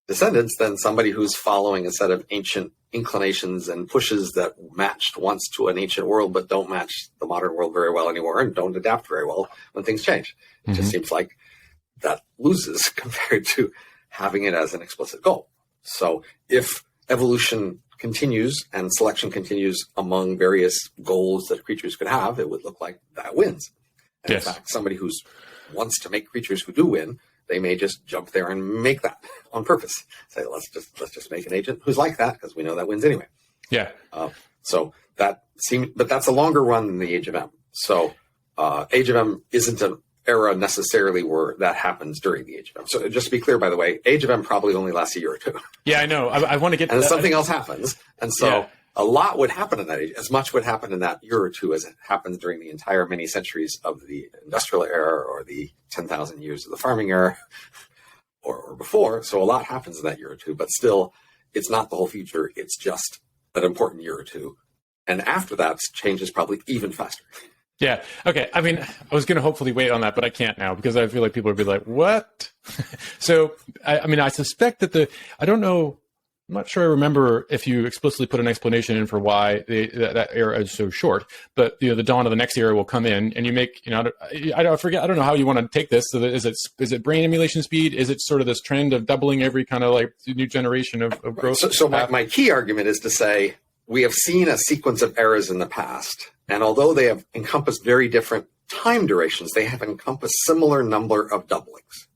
descendants than somebody who's following a set of ancient inclinations and pushes that matched once to an ancient world, but don't match the modern world very well anymore and don't adapt very well when things change. It just seems like that loses compared to having it as an explicit goal. So if evolution continues and selection continues among various goals that creatures could have, it would look like that wins. And in fact, somebody who wants to make creatures who do win, they may just jump there and make that on purpose. Say, let's just make an agent who's like that, because we know that wins anyway. Yeah. So that seems, but that's a longer run than the Age of M. So Age of M isn't an era necessarily where that happens during the Age of M. So just to be clear, by the way, Age of M probably only lasts a year or two. Yeah, I know. I want to get to and that. Something else happens. And so a lot would happen in that age, as much would happen in that year or two as it happens during the entire many centuries of the industrial era or the 10,000 years of the farming era or before. So a lot happens in that year or two, but still, it's not the whole future. It's just an important year or two. And after that, change is probably even faster. Yeah. Okay. I mean, I was going to hopefully wait on that, but I can't now because I feel like people would be like, what? So, I mean, I suspect that I don't know, I'm not sure I remember if you explicitly put an explanation in for why that era is so short, but the dawn of the next era will come in and you make, I forget, I don't know how you want to take this. So is it brain emulation speed? Is it sort of this trend of doubling every kind of like new generation of growth? So my key argument is to say, we have seen a sequence of eras in the past, and although they have encompassed very different time durations, they have encompassed similar number of doublings.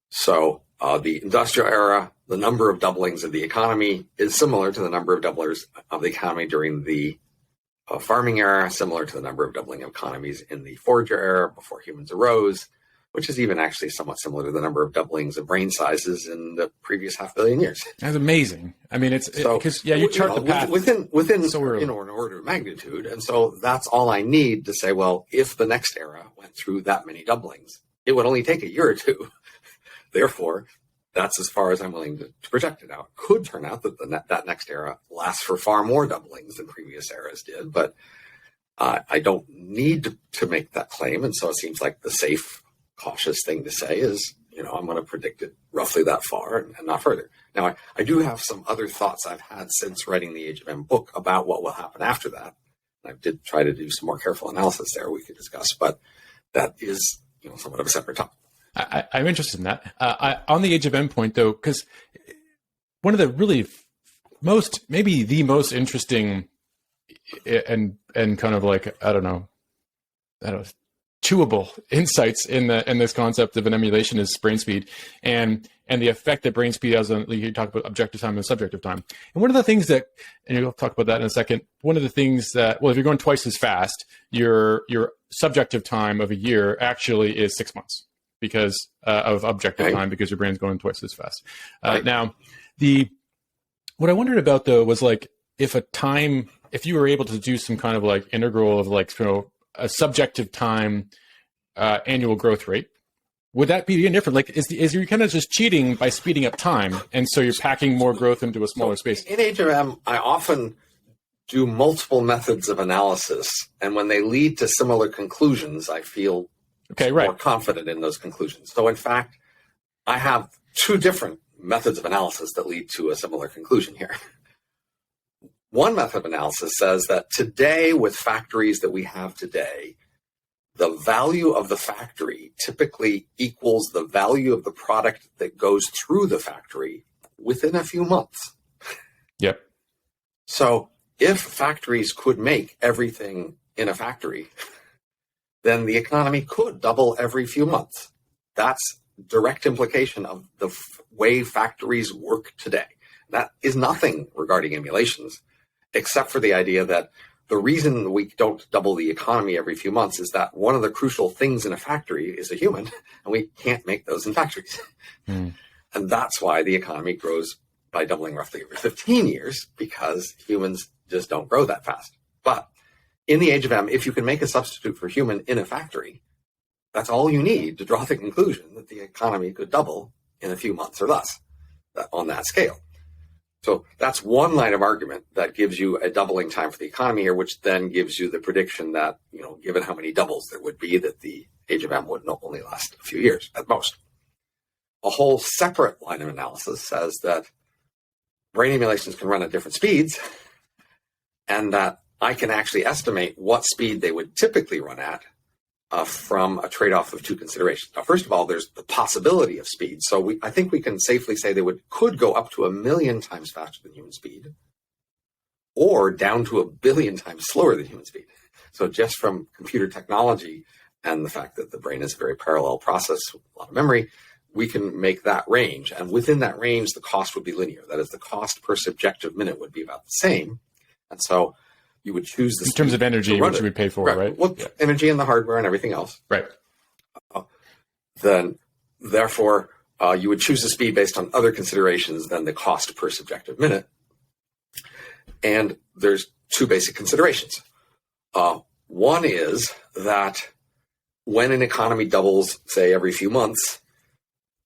So the industrial era, the number of doublings of the economy is similar to the number of doublers of the economy during the farming era, similar to the number of doubling of economies in the forager era before humans arose, which is even actually somewhat similar to the number of doublings of brain sizes in the previous 500 million years. That's amazing. I mean, because you chart the path within so an order of magnitude, and so that's all I need to say. Well, if the next era went through that many doublings, it would only take a year or two. Therefore, that's as far as I'm willing to project it out. Could turn out that that next era lasts for far more doublings than previous eras did, but I don't need to make that claim, and so it seems like the safe, cautious thing to say is, I'm going to predict it roughly that far and not further. Now, I do have some other thoughts I've had since writing the Age of M book about what will happen after that. I did try to do some more careful analysis there we could discuss, but that is, somewhat of a separate topic. I'm interested in that. On the Age of Endpoint, though, because one of the really maybe the most interesting and kind of like, I don't know, chewable insights in this concept of an emulation is brain speed and the effect that brain speed has on, you talk about objective time and subjective time. And one of the things that, and you'll talk about that in a second, one of the things that, well, if you're going twice as fast, your subjective time of a year actually is 6 months because of objective time, because your brain's going twice as fast. Now, what I wondered about though was like, if you were able to do some kind of like integral of like, a subjective time annual growth rate, would that be different? Like, is you kind of just cheating by speeding up time, and so you're packing more growth into a smaller space? In Age of M, I often do multiple methods of analysis, and when they lead to similar conclusions, I feel more confident in those conclusions. So, in fact, I have two different methods of analysis that lead to a similar conclusion here. One method of analysis says that today, with factories that we have today, the value of the factory typically equals the value of the product that goes through the factory within a few months. Yep. So if factories could make everything in a factory, then the economy could double every few months. That's direct implication of the way factories work today. That is nothing regarding emulations, except for the idea that the reason we don't double the economy every few months is that one of the crucial things in a factory is a human, and we can't make those in factories. And that's why the economy grows by doubling roughly every 15 years, because humans just don't grow that fast. But in the Age of M, if you can make a substitute for human in a factory, that's all you need to draw the conclusion that the economy could double in a few months or less on that scale. So that's one line of argument that gives you a doubling time for the economy here, which then gives you the prediction that, given how many doubles there would be, that the Age of M would only last a few years at most. A whole separate line of analysis says that brain emulations can run at different speeds, and that I can actually estimate what speed they would typically run at from a trade-off of two considerations. Now, first of all, there's the possibility of speed. So I think we can safely say they could go up to 1 million times faster than human speed, or down to 1 billion times slower than human speed. So just from computer technology and the fact that the brain is a very parallel process with a lot of memory, we can make that range. And within that range, the cost would be linear. That is, the cost per subjective minute would be about the same. And so you would choose the in terms of energy, which you would pay for, right? Well, energy and the hardware and everything else. Right. then therefore you would choose the speed based on other considerations than the cost per subjective minute. And there's two basic considerations. One is that when an economy doubles, say, every few months,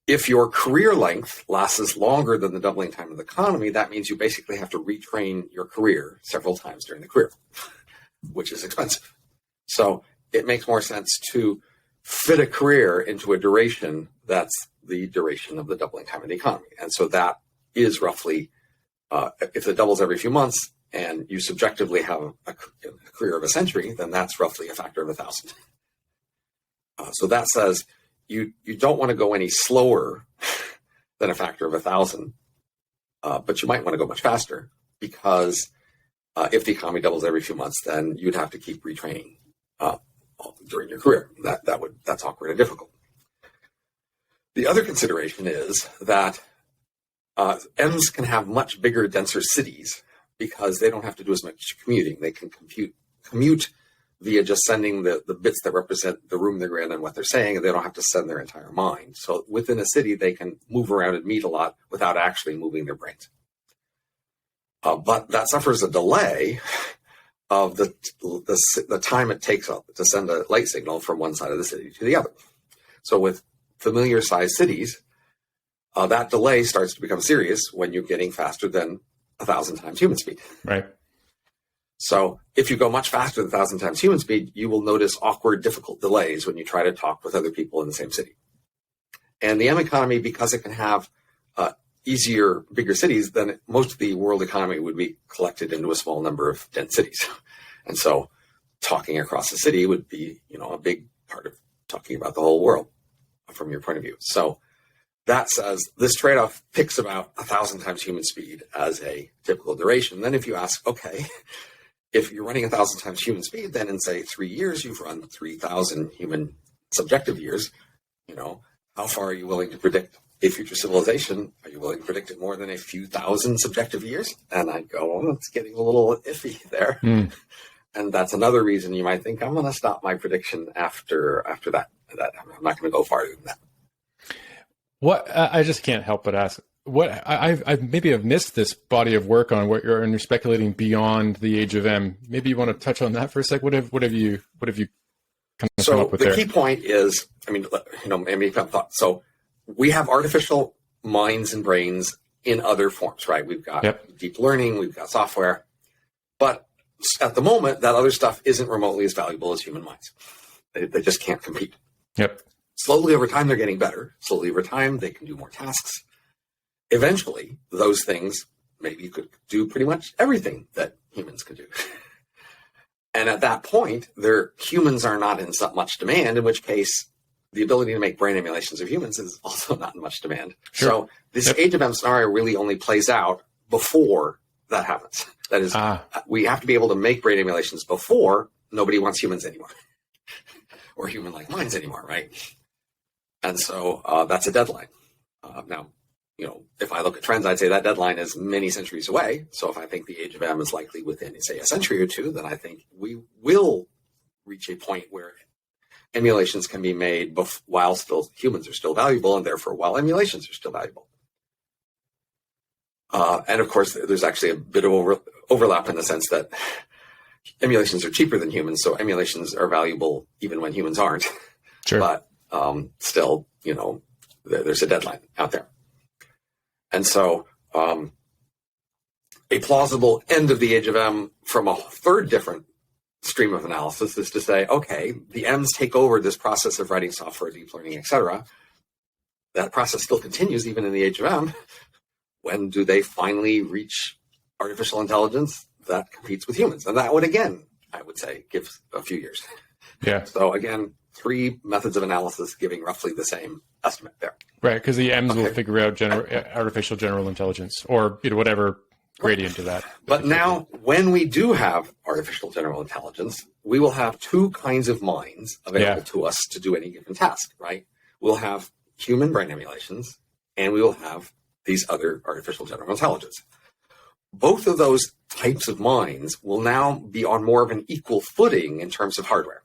if your career length lasts longer than the doubling time of the economy, that means you basically have to retrain your career several times during the career, which is expensive. So it makes more sense to fit a career into a duration that's the duration of the doubling time of the economy. And so that is roughly, if it doubles every few months and you subjectively have a career of a century, then that's roughly a factor of 1,000. So that says you don't want to go any slower than a factor of 1,000, but you might want to go much faster, because if the economy doubles every few months, then you'd have to keep retraining during your career. That's awkward and difficult. The other consideration is that M's can have much bigger, denser cities because they don't have to do as much commuting. They can commute via just sending the bits that represent the room they're in and what they're saying, and they don't have to send their entire mind. So within a city, they can move around and meet a lot without actually moving their brains. But that suffers a delay of the time it takes to send a light signal from one side of the city to the other. So with familiar sized cities, that delay starts to become serious when you're getting faster than 1,000 times human speed. Right. So if you go much faster than 1,000 times human speed, you will notice awkward, difficult delays when you try to talk with other people in the same city. And the M economy, because it can have easier, bigger cities, then most of the world economy would be collected into a small number of dense cities. And so talking across the city would be, a big part of talking about the whole world from your point of view. So that says this trade-off picks about 1,000 times human speed as a typical duration. Then if you ask, okay, if you're running 1,000 times human speed, then in, say, 3 years, you've run 3,000 human subjective years, how far are you willing to predict a future civilization? Are you willing to predict it more than a few thousand subjective years? And I go, it's getting a little iffy there. Mm. And that's another reason you might think, I'm going to stop my prediction after that. I'm not going to go farther than that. What I just can't help but ask, I've maybe have missed this body of work on what you're speculating beyond the age of M. Maybe you want to touch on that for a sec. What have you come up with there? So the key point is, maybe thought. So we have artificial minds and brains in other forms, right? We've got deep learning, we've got software, but at the moment, that other stuff isn't remotely as valuable as human minds. They just can't compete. Yep. Slowly over time, they're getting better. Slowly over time, they can do more tasks. Eventually, those things maybe could do pretty much everything that humans could do. And at that point, humans are not in so much demand, in which case the ability to make brain emulations of humans is also not in much demand. Sure. So this age of M scenario really only plays out before that happens. That is, we have to be able to make brain emulations before nobody wants humans anymore or human-like minds anymore, right? And so that's a deadline. Now, if I look at trends, I'd say that deadline is many centuries away. So if I think the age of M is likely within, say, a century or two, then I think we will reach a point where emulations can be made while still humans are still valuable, and therefore while emulations are still valuable. And of course, there's actually a bit of overlap in the sense that emulations are cheaper than humans, so emulations are valuable even when humans aren't. Sure. But still, there's a deadline out there. And so a plausible end of the age of M from a third different stream of analysis is to say, okay, the M's take over this process of writing software, deep learning, etc. That process still continues even in the age of M. When do they finally reach artificial intelligence that competes with humans? And that would, again, I would say, give a few years. Yeah. So again, 3 methods of analysis giving roughly the same estimate there. Right, because the M's will figure out artificial general intelligence or whatever gradient to that. But now, when we do have artificial general intelligence, we will have 2 kinds of minds available to us to do any given task, right? We'll have human brain emulations, and we will have these other artificial general intelligence. Both of those types of minds will now be on more of an equal footing in terms of hardware.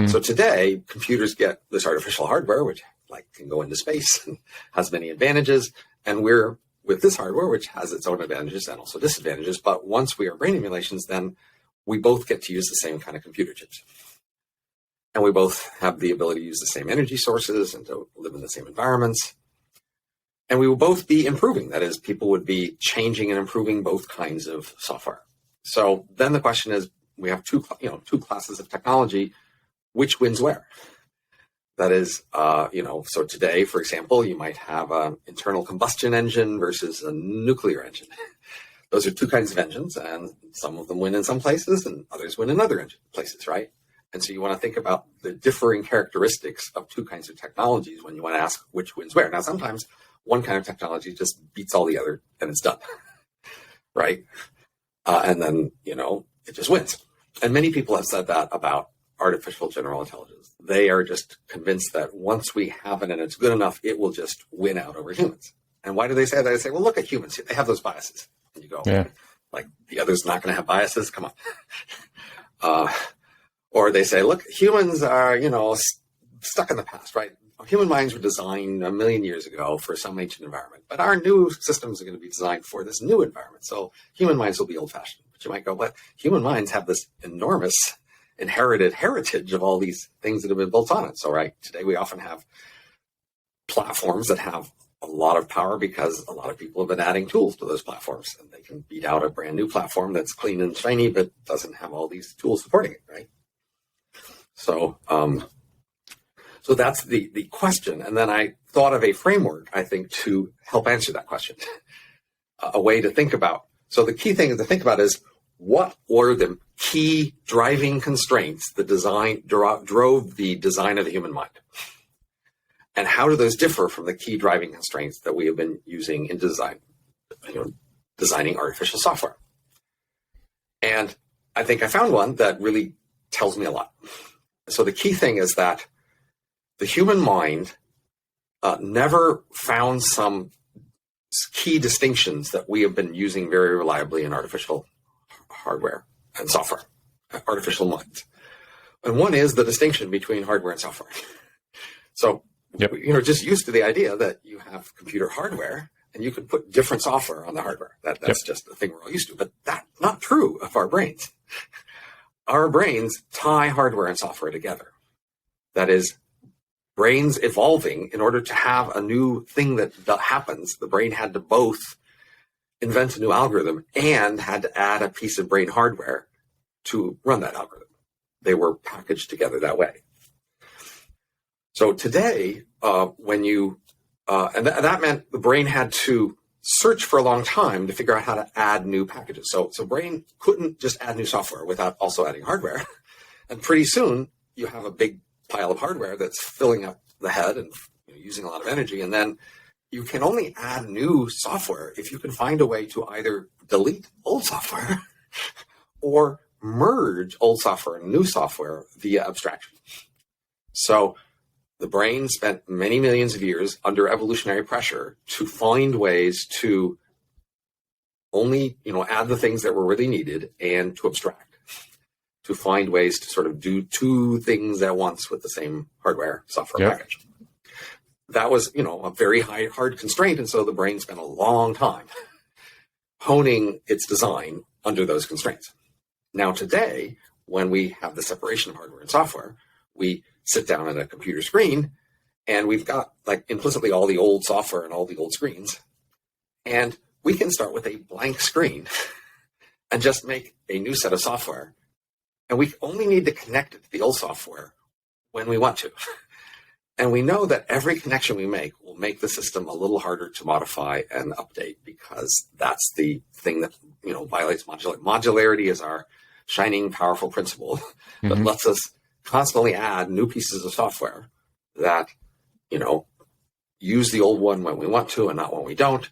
So today, computers get this artificial hardware, which like can go into space and has many advantages. And we're with this hardware, which has its own advantages and also disadvantages. But once we are brain emulations, then we both get to use the same kind of computer chips. And we both have the ability to use the same energy sources and to live in the same environments. And we will both be improving. That is, people would be changing and improving both kinds of software. So then the question is, we have two classes of technology. Which wins where? That is, so today, for example, you might have an internal combustion engine versus a nuclear engine. Those are two kinds of engines, and some of them win in some places and others win in other places, right? And so you want to think about the differing characteristics of two kinds of technologies when you want to ask which wins where. Now, sometimes one kind of technology just beats all the other and it's done, right? And then, it just wins. And many people have said that about artificial general intelligence. They are just convinced that once we have it and it's good enough, it will just win out over humans. And why do they say that? They say, well, look at humans. They have those biases. And you go, like, the other's not going to have biases? Come on. Or they say, look, humans are, stuck in the past, right? Human minds were designed 1 million years ago for some ancient environment, but our new systems are going to be designed for this new environment. So human minds will be old-fashioned. But you might go, but human minds have this enormous inherited heritage of all these things that have been built on it. So, right, today we often have platforms that have a lot of power because a lot of people have been adding tools to those platforms, and they can beat out a brand new platform that's clean and shiny but doesn't have all these tools supporting it, right? So, so that's the question. And then I thought of a framework, I think, to help answer that question. A way to think about. So the key thing to think about is, what were the key driving constraints that drove the design of the human mind? And how do those differ from the key driving constraints that we have been using in designing artificial software? And I think I found one that really tells me a lot. So the key thing is that the human mind never found some key distinctions that we have been using very reliably in artificial hardware and software, artificial minds. And one is the distinction between hardware and software. So, just used to the idea that you have computer hardware and you could put different software on the hardware. That's just the thing we're all used to. But that's not true of our brains. Our brains tie hardware and software together. That is, brains evolving in order to have a new thing that happens. The brain had to both invent a new algorithm and had to add a piece of brain hardware to run that algorithm. They were packaged together that way. So today, that meant the brain had to search for a long time to figure out how to add new packages. So brain couldn't just add new software without also adding hardware. And pretty soon you have a big pile of hardware that's filling up the head and using a lot of energy. And then you can only add new software if you can find a way to either delete old software or merge old software and new software via abstraction. So the brain spent many millions of years under evolutionary pressure to find ways to only, add the things that were really needed and to abstract, to find ways to sort of do two things at once with the same hardware software package. That was, a very hard constraint. And so the brain spent a long time honing its design under those constraints. Now today, when we have the separation of hardware and software, we sit down at a computer screen and we've got implicitly all the old software and all the old screens. And we can start with a blank screen and just make a new set of software. And we only need to connect it to the old software when we want to. And we know that every connection we make will make the system a little harder to modify and update, because that's the thing that, violates modularity. Modularity is our shining, powerful principle that lets us constantly add new pieces of software that, use the old one when we want to and not when we don't.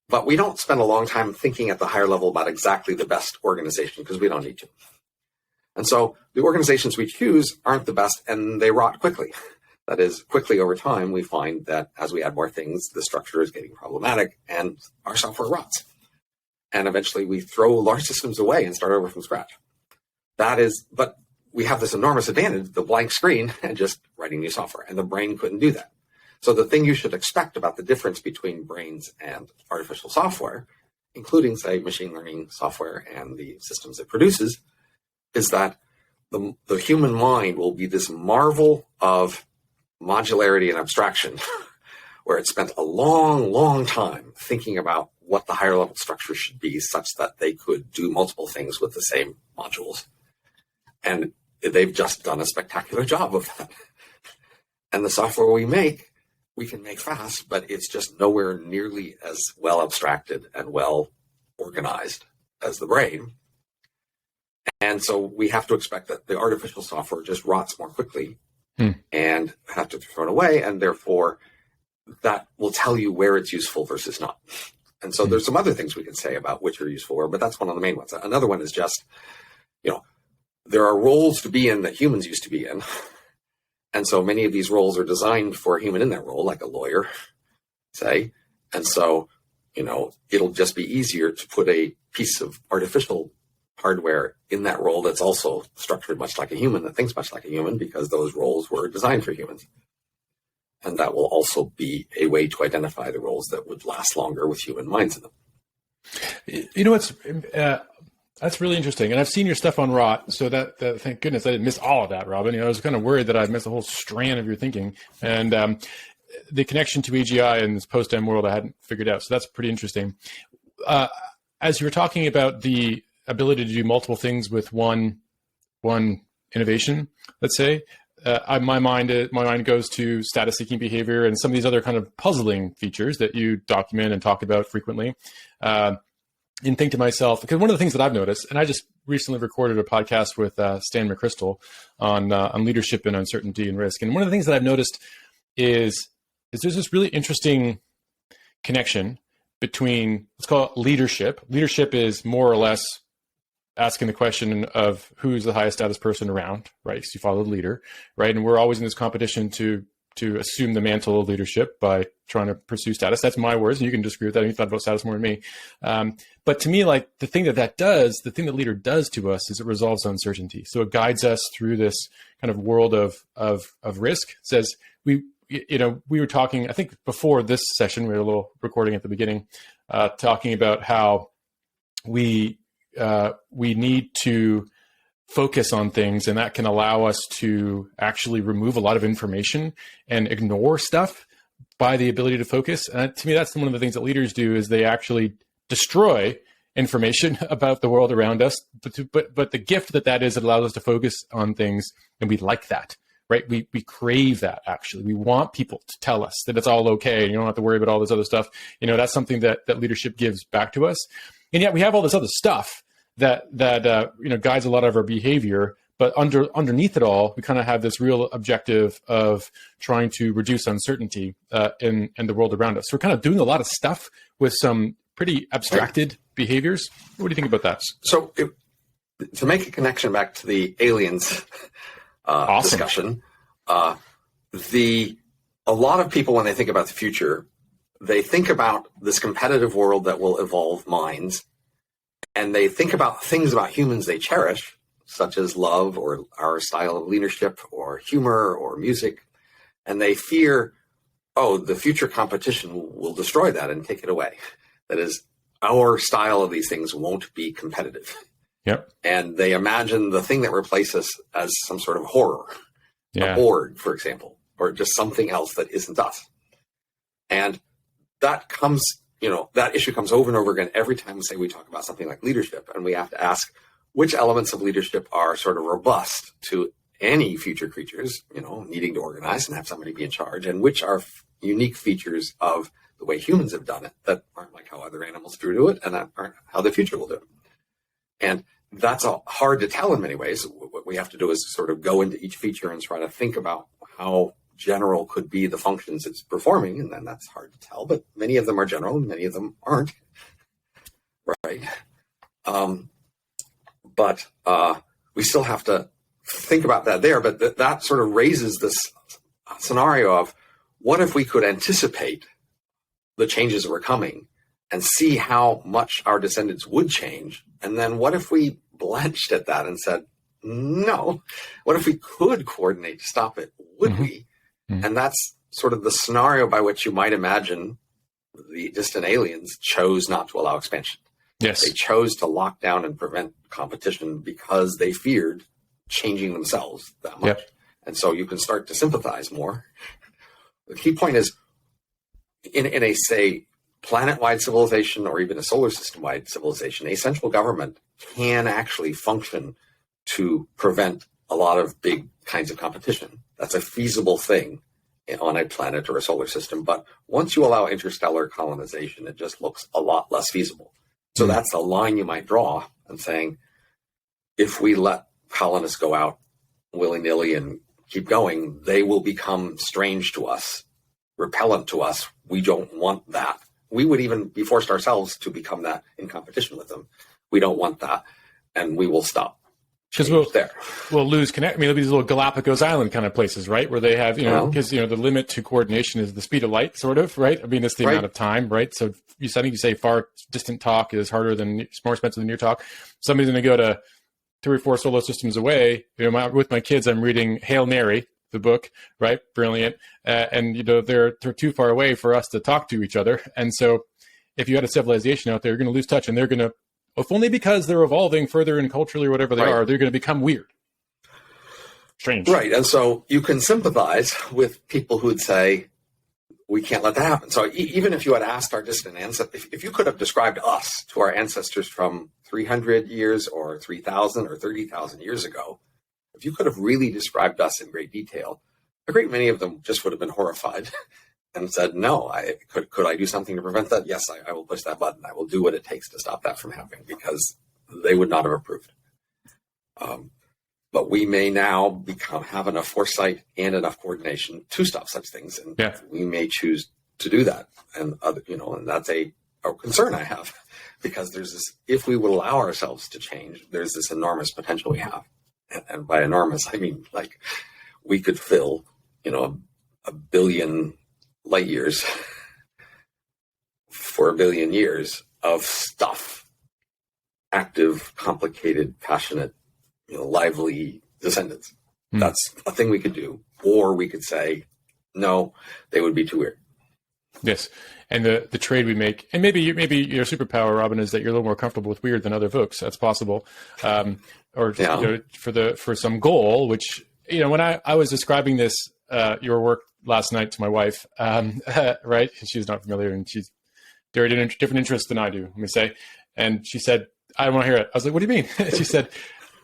But we don't spend a long time thinking at the higher level about exactly the best organization, because we don't need to. And so the organizations we choose aren't the best, and they rot quickly. That is, quickly over time, we find that as we add more things, the structure is getting problematic and our software rots. And eventually we throw large systems away and start over from scratch. But we have this enormous advantage, the blank screen, and just writing new software. And the brain couldn't do that. So the thing you should expect about the difference between brains and artificial software, including, say, machine learning software and the systems it produces, is that the human mind will be this marvel of modularity and abstraction, where it spent a long, long time thinking about what the higher level structure should be such that they could do multiple things with the same modules. And they've just done a spectacular job of that. And the software we can make fast, but it's just nowhere nearly as well abstracted and well organized as the brain. And so we have to expect that the artificial software just rots more quickly and have to throw it away. And therefore, that will tell you where it's useful versus not. And so there's some other things we can say about which are useful where, but that's one of the main ones. Another one is just, there are roles to be in that humans used to be in. And so many of these roles are designed for a human in that role, like a lawyer, say. And so, it'll just be easier to put a piece of artificial hardware in that role that's also structured much like a human, that thinks much like a human, because those roles were designed for humans. And that will also be a way to identify the roles that would last longer with human minds in them. That's really interesting. And I've seen your stuff on Rot, so that thank goodness I didn't miss all of that, Robin. I was kind of worried that I'd missed a whole strand of your thinking. And the connection to AGI and this post-M world I hadn't figured out. So that's pretty interesting. As you were talking about the ability to do multiple things with one innovation, let's say, my mind goes to status-seeking behavior and some of these other kind of puzzling features that you document and talk about frequently. And think to myself, because one of the things that I've noticed, and I just recently recorded a podcast with Stan McChrystal on leadership and uncertainty and risk. And one of the things that I've noticed is there's this really interesting connection between, let's call it leadership. Leadership is more or less asking the question of who's the highest status person around, right? Because you follow the leader, right? And we're always in this competition to assume the mantle of leadership by trying to pursue status. That's my words, and you can disagree with that. You thought about status more than me. But to me, like the thing the thing that leader does to us is it resolves uncertainty. So it guides us through this kind of world of risk. It says we were talking, I think before this session, we had a little recording at the beginning, talking about how we need to focus on things, and that can allow us to actually remove a lot of information and ignore stuff by the ability to focus. And to me, that's one of the things that leaders do, is they actually destroy information about the world around us. But the gift that is, it allows us to focus on things, and we like that, right? We crave that, actually. We want people to tell us that it's all okay, and you don't have to worry about all this other stuff. That's something that leadership gives back to us. And yet we have all this other stuff that guides a lot of our behavior, but underneath it all, we kind of have this real objective of trying to reduce uncertainty in the world around us. So we're kind of doing a lot of stuff with some pretty abstracted behaviors. What do you think about that? So to make a connection back to the aliens Awesome. Discussion, a lot of people, when they think about the future, they think about this competitive world that will evolve minds. And they think about things about humans they cherish, such as love or our style of leadership or humor or music. And they fear, the future competition will destroy that and take it away. That is, our style of these things won't be competitive. Yep. And they imagine the thing that replaces us as some sort of horror, a board, for example, or just something else that isn't us. And that comes... that issue comes over and over again every time we talk about something like leadership, and we have to ask which elements of leadership are sort of robust to any future creatures, needing to organize and have somebody be in charge, and which are unique features of the way humans have done it that aren't like how other animals do it, and that aren't how the future will do it. And that's hard to tell in many ways. What we have to do is sort of go into each feature and try to think about how general could be the functions it's performing, and then that's hard to tell, but many of them are general and many of them aren't, right? But we still have to think about that there, but that sort of raises this scenario of what if we could anticipate the changes that were coming and see how much our descendants would change, and then what if we blenched at that and said, no, what if we could coordinate to stop it? Would we? And that's sort of the scenario by which you might imagine the distant aliens chose not to allow expansion. Yes. They chose to lock down and prevent competition because they feared changing themselves that much. Yep. And so you can start to sympathize more. The key point is, in a, say, planet-wide civilization or even a solar system-wide civilization, a central government can actually function to prevent a lot of big kinds of competition. That's a feasible thing on a planet or a solar system. But once you allow interstellar colonization, it just looks a lot less feasible. So that's a line you might draw and saying, if we let colonists go out willy-nilly and keep going, they will become strange to us, repellent to us. We don't want that. We would even be forced ourselves to become that in competition with them. We don't want that, and we will stop. Because we'll lose connect. I mean, there'll be these little Galapagos Island kind of places, right, where they have, because the limit to coordination is the speed of light, sort of, right? I mean, it's the amount of time, right? So I think you say far distant talk is harder than, it's more expensive than near talk. Somebody's going to go to 3 or 4 solar systems away. With my kids, I'm reading Hail Mary, the book, right? Brilliant. And they're too far away for us to talk to each other. And so if you had a civilization out there, you're going to lose touch, and they're going to, if only because they're evolving further and culturally or whatever they are, they're going to become weird. Strange. Right. And so you can sympathize with people who would say, we can't let that happen. So even if you had asked our distant ancestors, if you could have described us to our ancestors from 300 years or 3,000 or 30,000 years ago, if you could have really described us in great detail, a great many of them just would have been horrified and said, no, could I do something to prevent that? Yes, I will push that button. I will do what it takes to stop that from happening, because they would not have approved. But we may now have enough foresight and enough coordination to stop such things. And we may choose to do that. And and that's a concern I have, because there's this, if we would allow ourselves to change, there's this enormous potential we have. And by enormous, I mean, like, we could fill, a billion light years for a billion years of stuff, active, complicated, passionate, lively descendants. That's a thing we could do. Or we could say, no, they would be too weird. Yes. And the trade we make, and maybe your superpower, Robin, is that you're a little more comfortable with weird than other folks. That's possible. For some goal, which, when I was describing this, your work last night to my wife, right? She's not familiar, and she's very different interests than I do, let me say. And she said, I don't want to hear it. I was like, what do you mean? She said,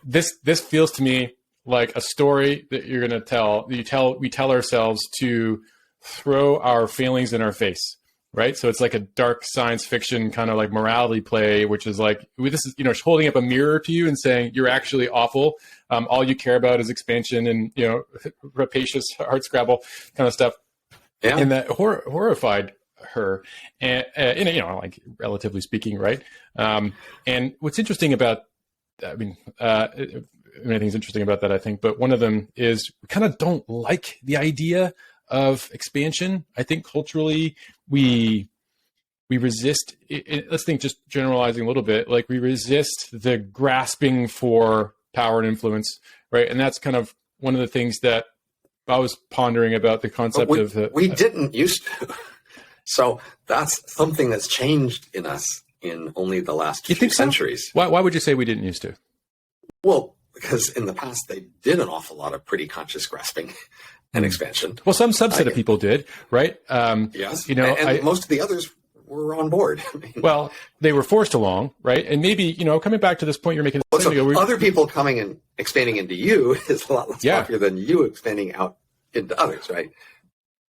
this feels to me like a story that you're going to tell, we tell ourselves to throw our failings in our face. Right. So it's like a dark science fiction kind of like morality play, which is like, this is, holding up a mirror to you and saying, you're actually awful. All you care about is expansion and, rapacious hard scrabble kind of stuff. Yeah. And that horrified her, and like, relatively speaking. Right. And what's interesting about, many things interesting about that, I think, but one of them is we kind of don't like the idea of expansion. I think culturally we resist it. Let's think, just generalizing a little bit, like we resist the grasping for power and influence, right? And that's kind of one of the things that I was pondering about the concept we didn't used to. So that's something that's changed in us in only the last few centuries. Why would you say we didn't used to? Well, because in the past they did an awful lot of pretty conscious grasping and expansion. Well, some subset of people did, right? Yes. And most of the others were on board. Well, they were forced along, right? And maybe, coming back to this point you're making. Other people coming and expanding into you is a lot less popular than you expanding out into others, right?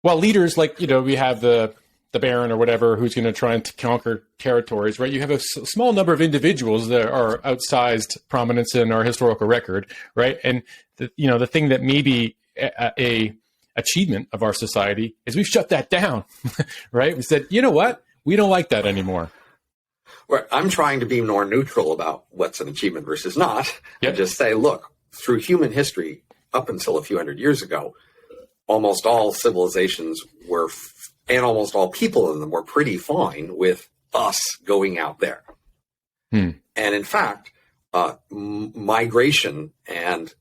Well, leaders like, we have the Baron or whatever who's going to try and conquer territories, right? You have a small number of individuals that are outsized prominence in our historical record, right? And the thing that maybe a achievement of our society is we've shut that down, right? We said, you know what? We don't like that anymore. Well, I'm trying to be more neutral about what's an achievement versus not. And just say, look, through human history, up until a few hundred years ago, almost all civilizations were, and almost all people in them were pretty fine with us going out there. And in fact, migration and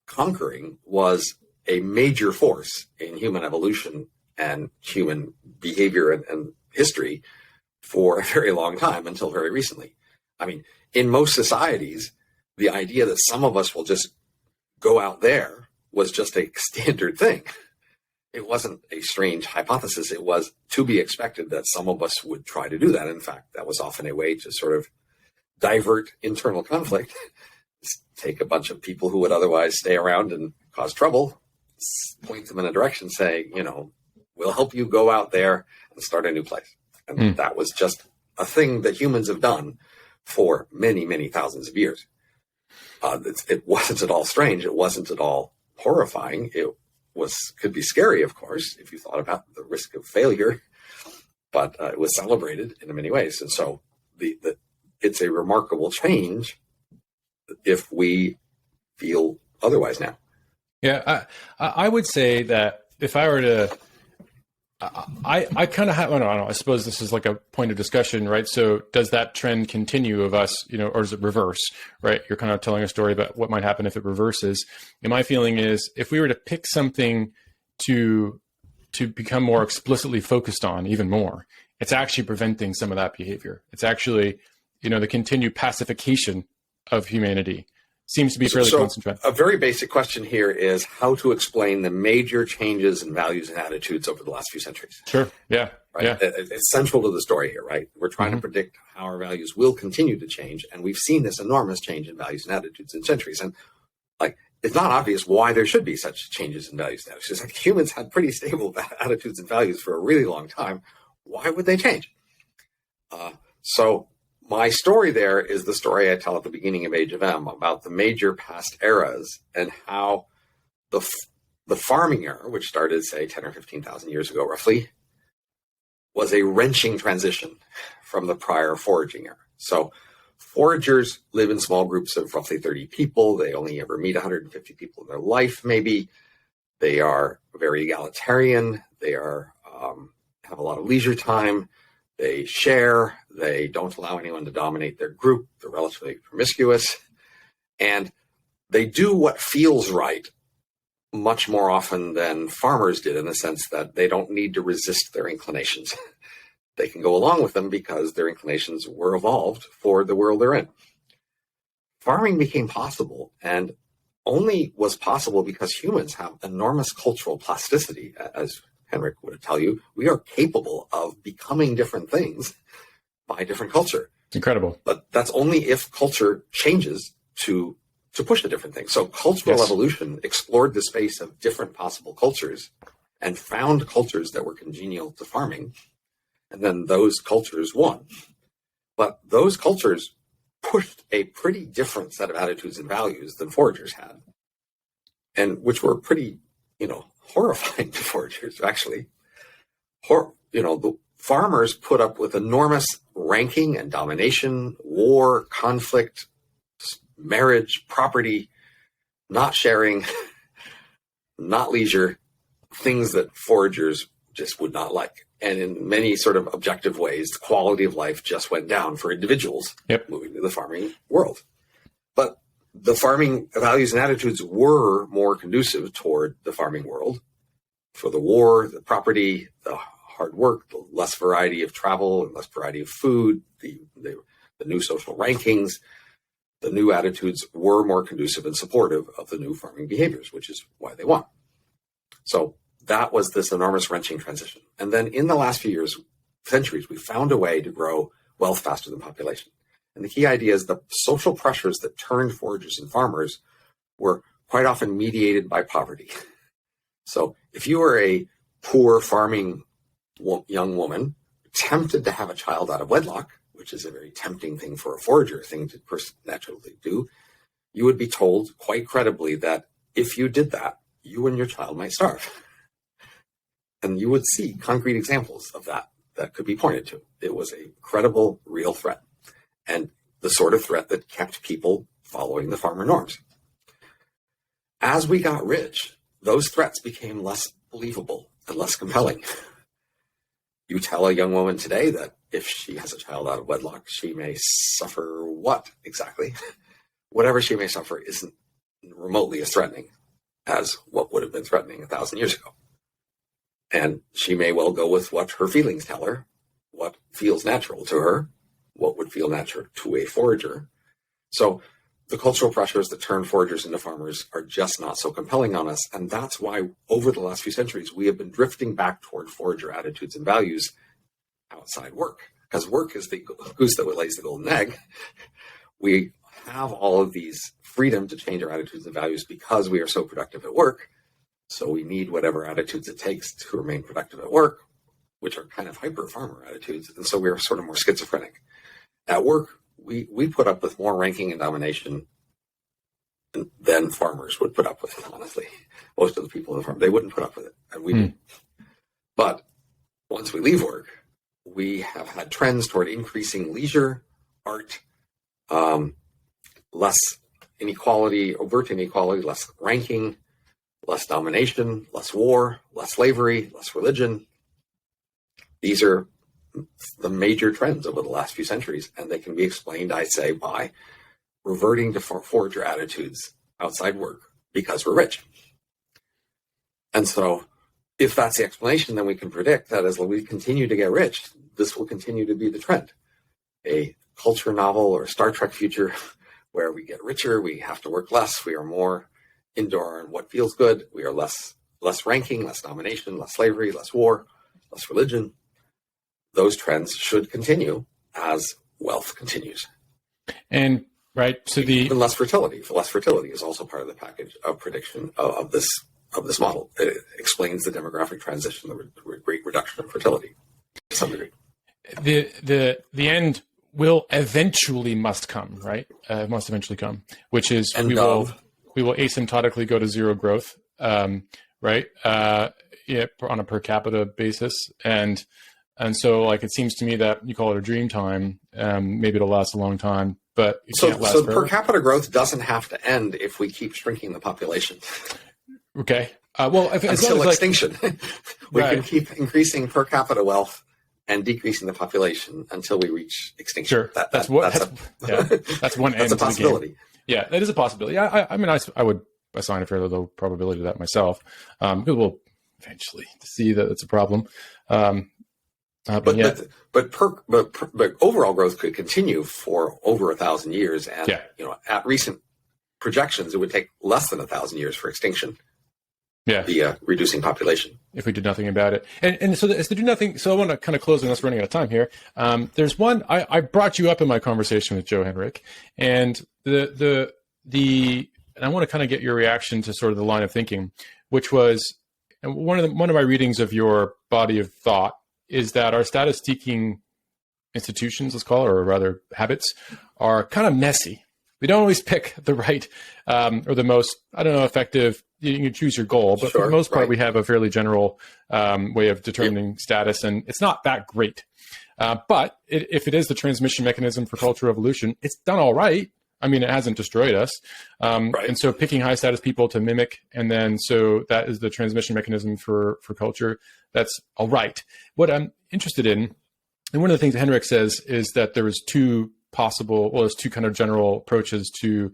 conquering was a major force in human evolution and human behavior and history for a very long time until very recently. I mean, in most societies, the idea that some of us will just go out there was just a standard thing. It wasn't a strange hypothesis. It was to be expected that some of us would try to do that. In fact, that was often a way to sort of divert internal conflict. Take a bunch of people who would otherwise stay around and cause trouble, point them in a direction, say, we'll help you go out there and start a new place. And that was just a thing that humans have done for many, many thousands of years. It wasn't at all strange. It wasn't at all horrifying. It could be scary, of course, if you thought about the risk of failure, but it was celebrated in many ways. And so it's a remarkable change if we feel otherwise now. Yeah, I would say that if I were to, I kind of have, I don't know, I suppose this is like a point of discussion, right? So does that trend continue of us, or does it reverse, right? You're kind of telling a story about what might happen if it reverses. And my feeling is if we were to pick something to become more explicitly focused on even more, it's actually preventing some of that behavior. It's actually, the continued pacification of humanity seems to be fairly concentrated. A very basic question here is how to explain the major changes in values and attitudes over the last few centuries. Sure. Yeah. Right. Yeah. It's central to the story here, right? We're trying to predict how our values will continue to change. And we've seen this enormous change in values and attitudes in centuries. And it's not obvious why there should be such changes in values and attitudes. Like humans had pretty stable attitudes and values for a really long time. Why would they change? So my story there is the story I tell at the beginning of Age of M about the major past eras and how the farming era, which started, say, 10 or 15,000 years ago, roughly, was a wrenching transition from the prior foraging era. So foragers live in small groups of roughly 30 people. They only ever meet 150 people in their life, maybe. They are very egalitarian. They have a lot of leisure time. They share. They don't allow anyone to dominate their group. They're relatively promiscuous. And they do what feels right much more often than farmers did, in the sense that they don't need to resist their inclinations. They can go along with them because their inclinations were evolved for the world they're in. Farming became possible, and only was possible because humans have enormous cultural plasticity. As Henrik would tell you, we are capable of becoming different things by different culture. It's incredible. But that's only if culture changes to push a different thing. So cultural evolution explored the space of different possible cultures and found cultures that were congenial to farming. And then those cultures won. But those cultures pushed a pretty different set of attitudes and values than foragers had. And which were pretty, horrifying to foragers, actually. The farmers put up with enormous ranking and domination, war, conflict, marriage, property, not sharing, not leisure, things that foragers just would not like. And in many sort of objective ways, the quality of life just went down for individuals moving to the farming world. But the farming values and attitudes were more conducive toward the farming world. For the war, the property, the hard work, the less variety of travel and less variety of food, the new social rankings, the new attitudes were more conducive and supportive of the new farming behaviors, which is why they won. So that was this enormous wrenching transition. And then in the last few centuries, we found a way to grow wealth faster than population. And the key idea is the social pressures that turned foragers and farmers were quite often mediated by poverty. So if you were a poor farming young woman tempted to have a child out of wedlock, which is a very tempting thing for a forager thing to naturally do, you would be told quite credibly that if you did that, you and your child might starve. And you would see concrete examples of that could be pointed to. It was a credible, real threat, and the sort of threat that kept people following the farmer norms. As we got rich, those threats became less believable and less compelling. You tell a young woman today that if she has a child out of wedlock, she may suffer what exactly? Whatever she may suffer isn't remotely as threatening as what would have been threatening 1,000 years ago. And she may well go with what her feelings tell her, what feels natural to her, what would feel natural to a forager. So the cultural pressures that turn foragers into farmers are just not so compelling on us. And that's why over the last few centuries, we have been drifting back toward forager attitudes and values outside work. Because work is the goose that lays the golden egg. We have all of these freedom to change our attitudes and values because we are so productive at work. So we need whatever attitudes it takes to remain productive at work, which are kind of hyper farmer attitudes. And so we're sort of more schizophrenic. At work, we put up with more ranking and domination than farmers would put up with, honestly. Most of the people in the farm, they wouldn't put up with it, and we do. But once we leave work, we have had trends toward increasing leisure, art, less inequality, overt inequality, less ranking, less domination, less war, less slavery, less religion. These are the major trends over the last few centuries, and they can be explained, I say, by reverting to forager attitudes outside work because we're rich. And so if that's the explanation, then we can predict that as we continue to get rich, this will continue to be the trend. A culture novel or Star Trek future where we get richer, we have to work less, we are more indoor on what feels good, we are less ranking, less domination, less slavery, less war, less religion. Those trends should continue as wealth continues. And right, so even less fertility. Less fertility is also part of the package of prediction of this model. It explains the demographic transition, the great reduction in fertility to some degree. The end will eventually must come, right? Must eventually come, which is we will asymptotically go to zero growth, right? Yeah, on a per capita basis, and so like it seems to me that you call it a dream time. Maybe it'll last a long time, but it can't last forever. Per capita growth doesn't have to end if we keep shrinking the population. Okay. Well, until extinction, we right. can keep increasing per capita wealth and decreasing the population until we reach extinction. Sure, that's one end. That's a possibility. Yeah, that is a possibility. I mean, I would assign a fairly low probability to that myself. Because we'll eventually see that it's a problem. But overall growth could continue for over 1,000 years, and at recent projections, it would take less than 1,000 years for extinction. Yeah, via reducing population. If we did nothing about it, and so as to do nothing. So I want to kind of close, unless we're running out of time here. There's one I brought you up in my conversation with Joe Henrik, and and I want to kind of get your reaction to sort of the line of thinking, which was one of my readings of your body of thought is that our status-seeking institutions, let's call it, or rather habits, are kind of messy. We don't always pick the right or the most, effective. You can choose your goal, but for the most part, we have a fairly general way of determining status, and it's not that great. But if it is the transmission mechanism for cultural evolution, it's done all right. I mean, it hasn't destroyed us. And so picking high status people to mimic, and then so that is the transmission mechanism for culture, that's all right. What I'm interested in, and one of the things Henrik says is that there's two kind of general approaches to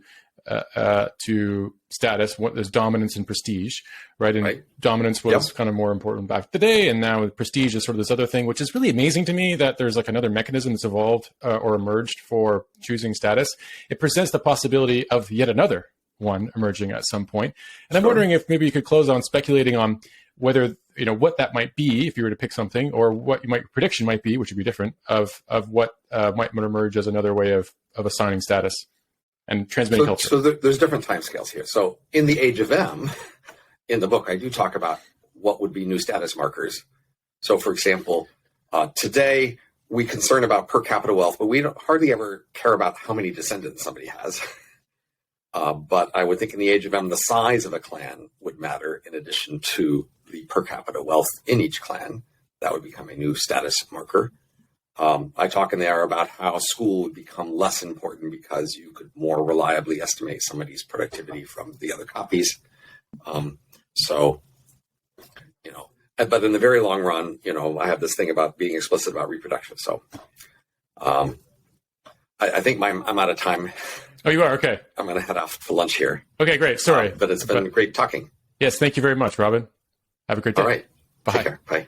status. There's dominance and prestige, right? And dominance was kind of more important back in the day, and now prestige is sort of this other thing, which is really amazing to me that there's like another mechanism that's evolved or emerged for choosing status. It presents the possibility of yet another one emerging at some point. And I'm wondering if maybe you could close on speculating on whether, what that might be if you were to pick something, or what your prediction might be, which would be different, of what might emerge as another way of assigning status and transmitting culture. So there's different timescales here. So in the Age of M, in the book, I do talk about what would be new status markers. So for example, today we concern about per capita wealth, but we don't hardly ever care about how many descendants somebody has. But I would think in the Age of M, the size of a clan would matter in addition to the per capita wealth in each clan. That would become a new status marker. I talk in there about how school would become less important because you could more reliably estimate somebody's productivity from the other copies. But in the very long run, I have this thing about being explicit about reproduction. So I think I'm out of time. Oh, you are? Okay. I'm going to head off for lunch here. Okay, great. Sorry. But it's been great talking. Yes, thank you very much, Robin. Have a great day. All right. Bye. Take care. Bye.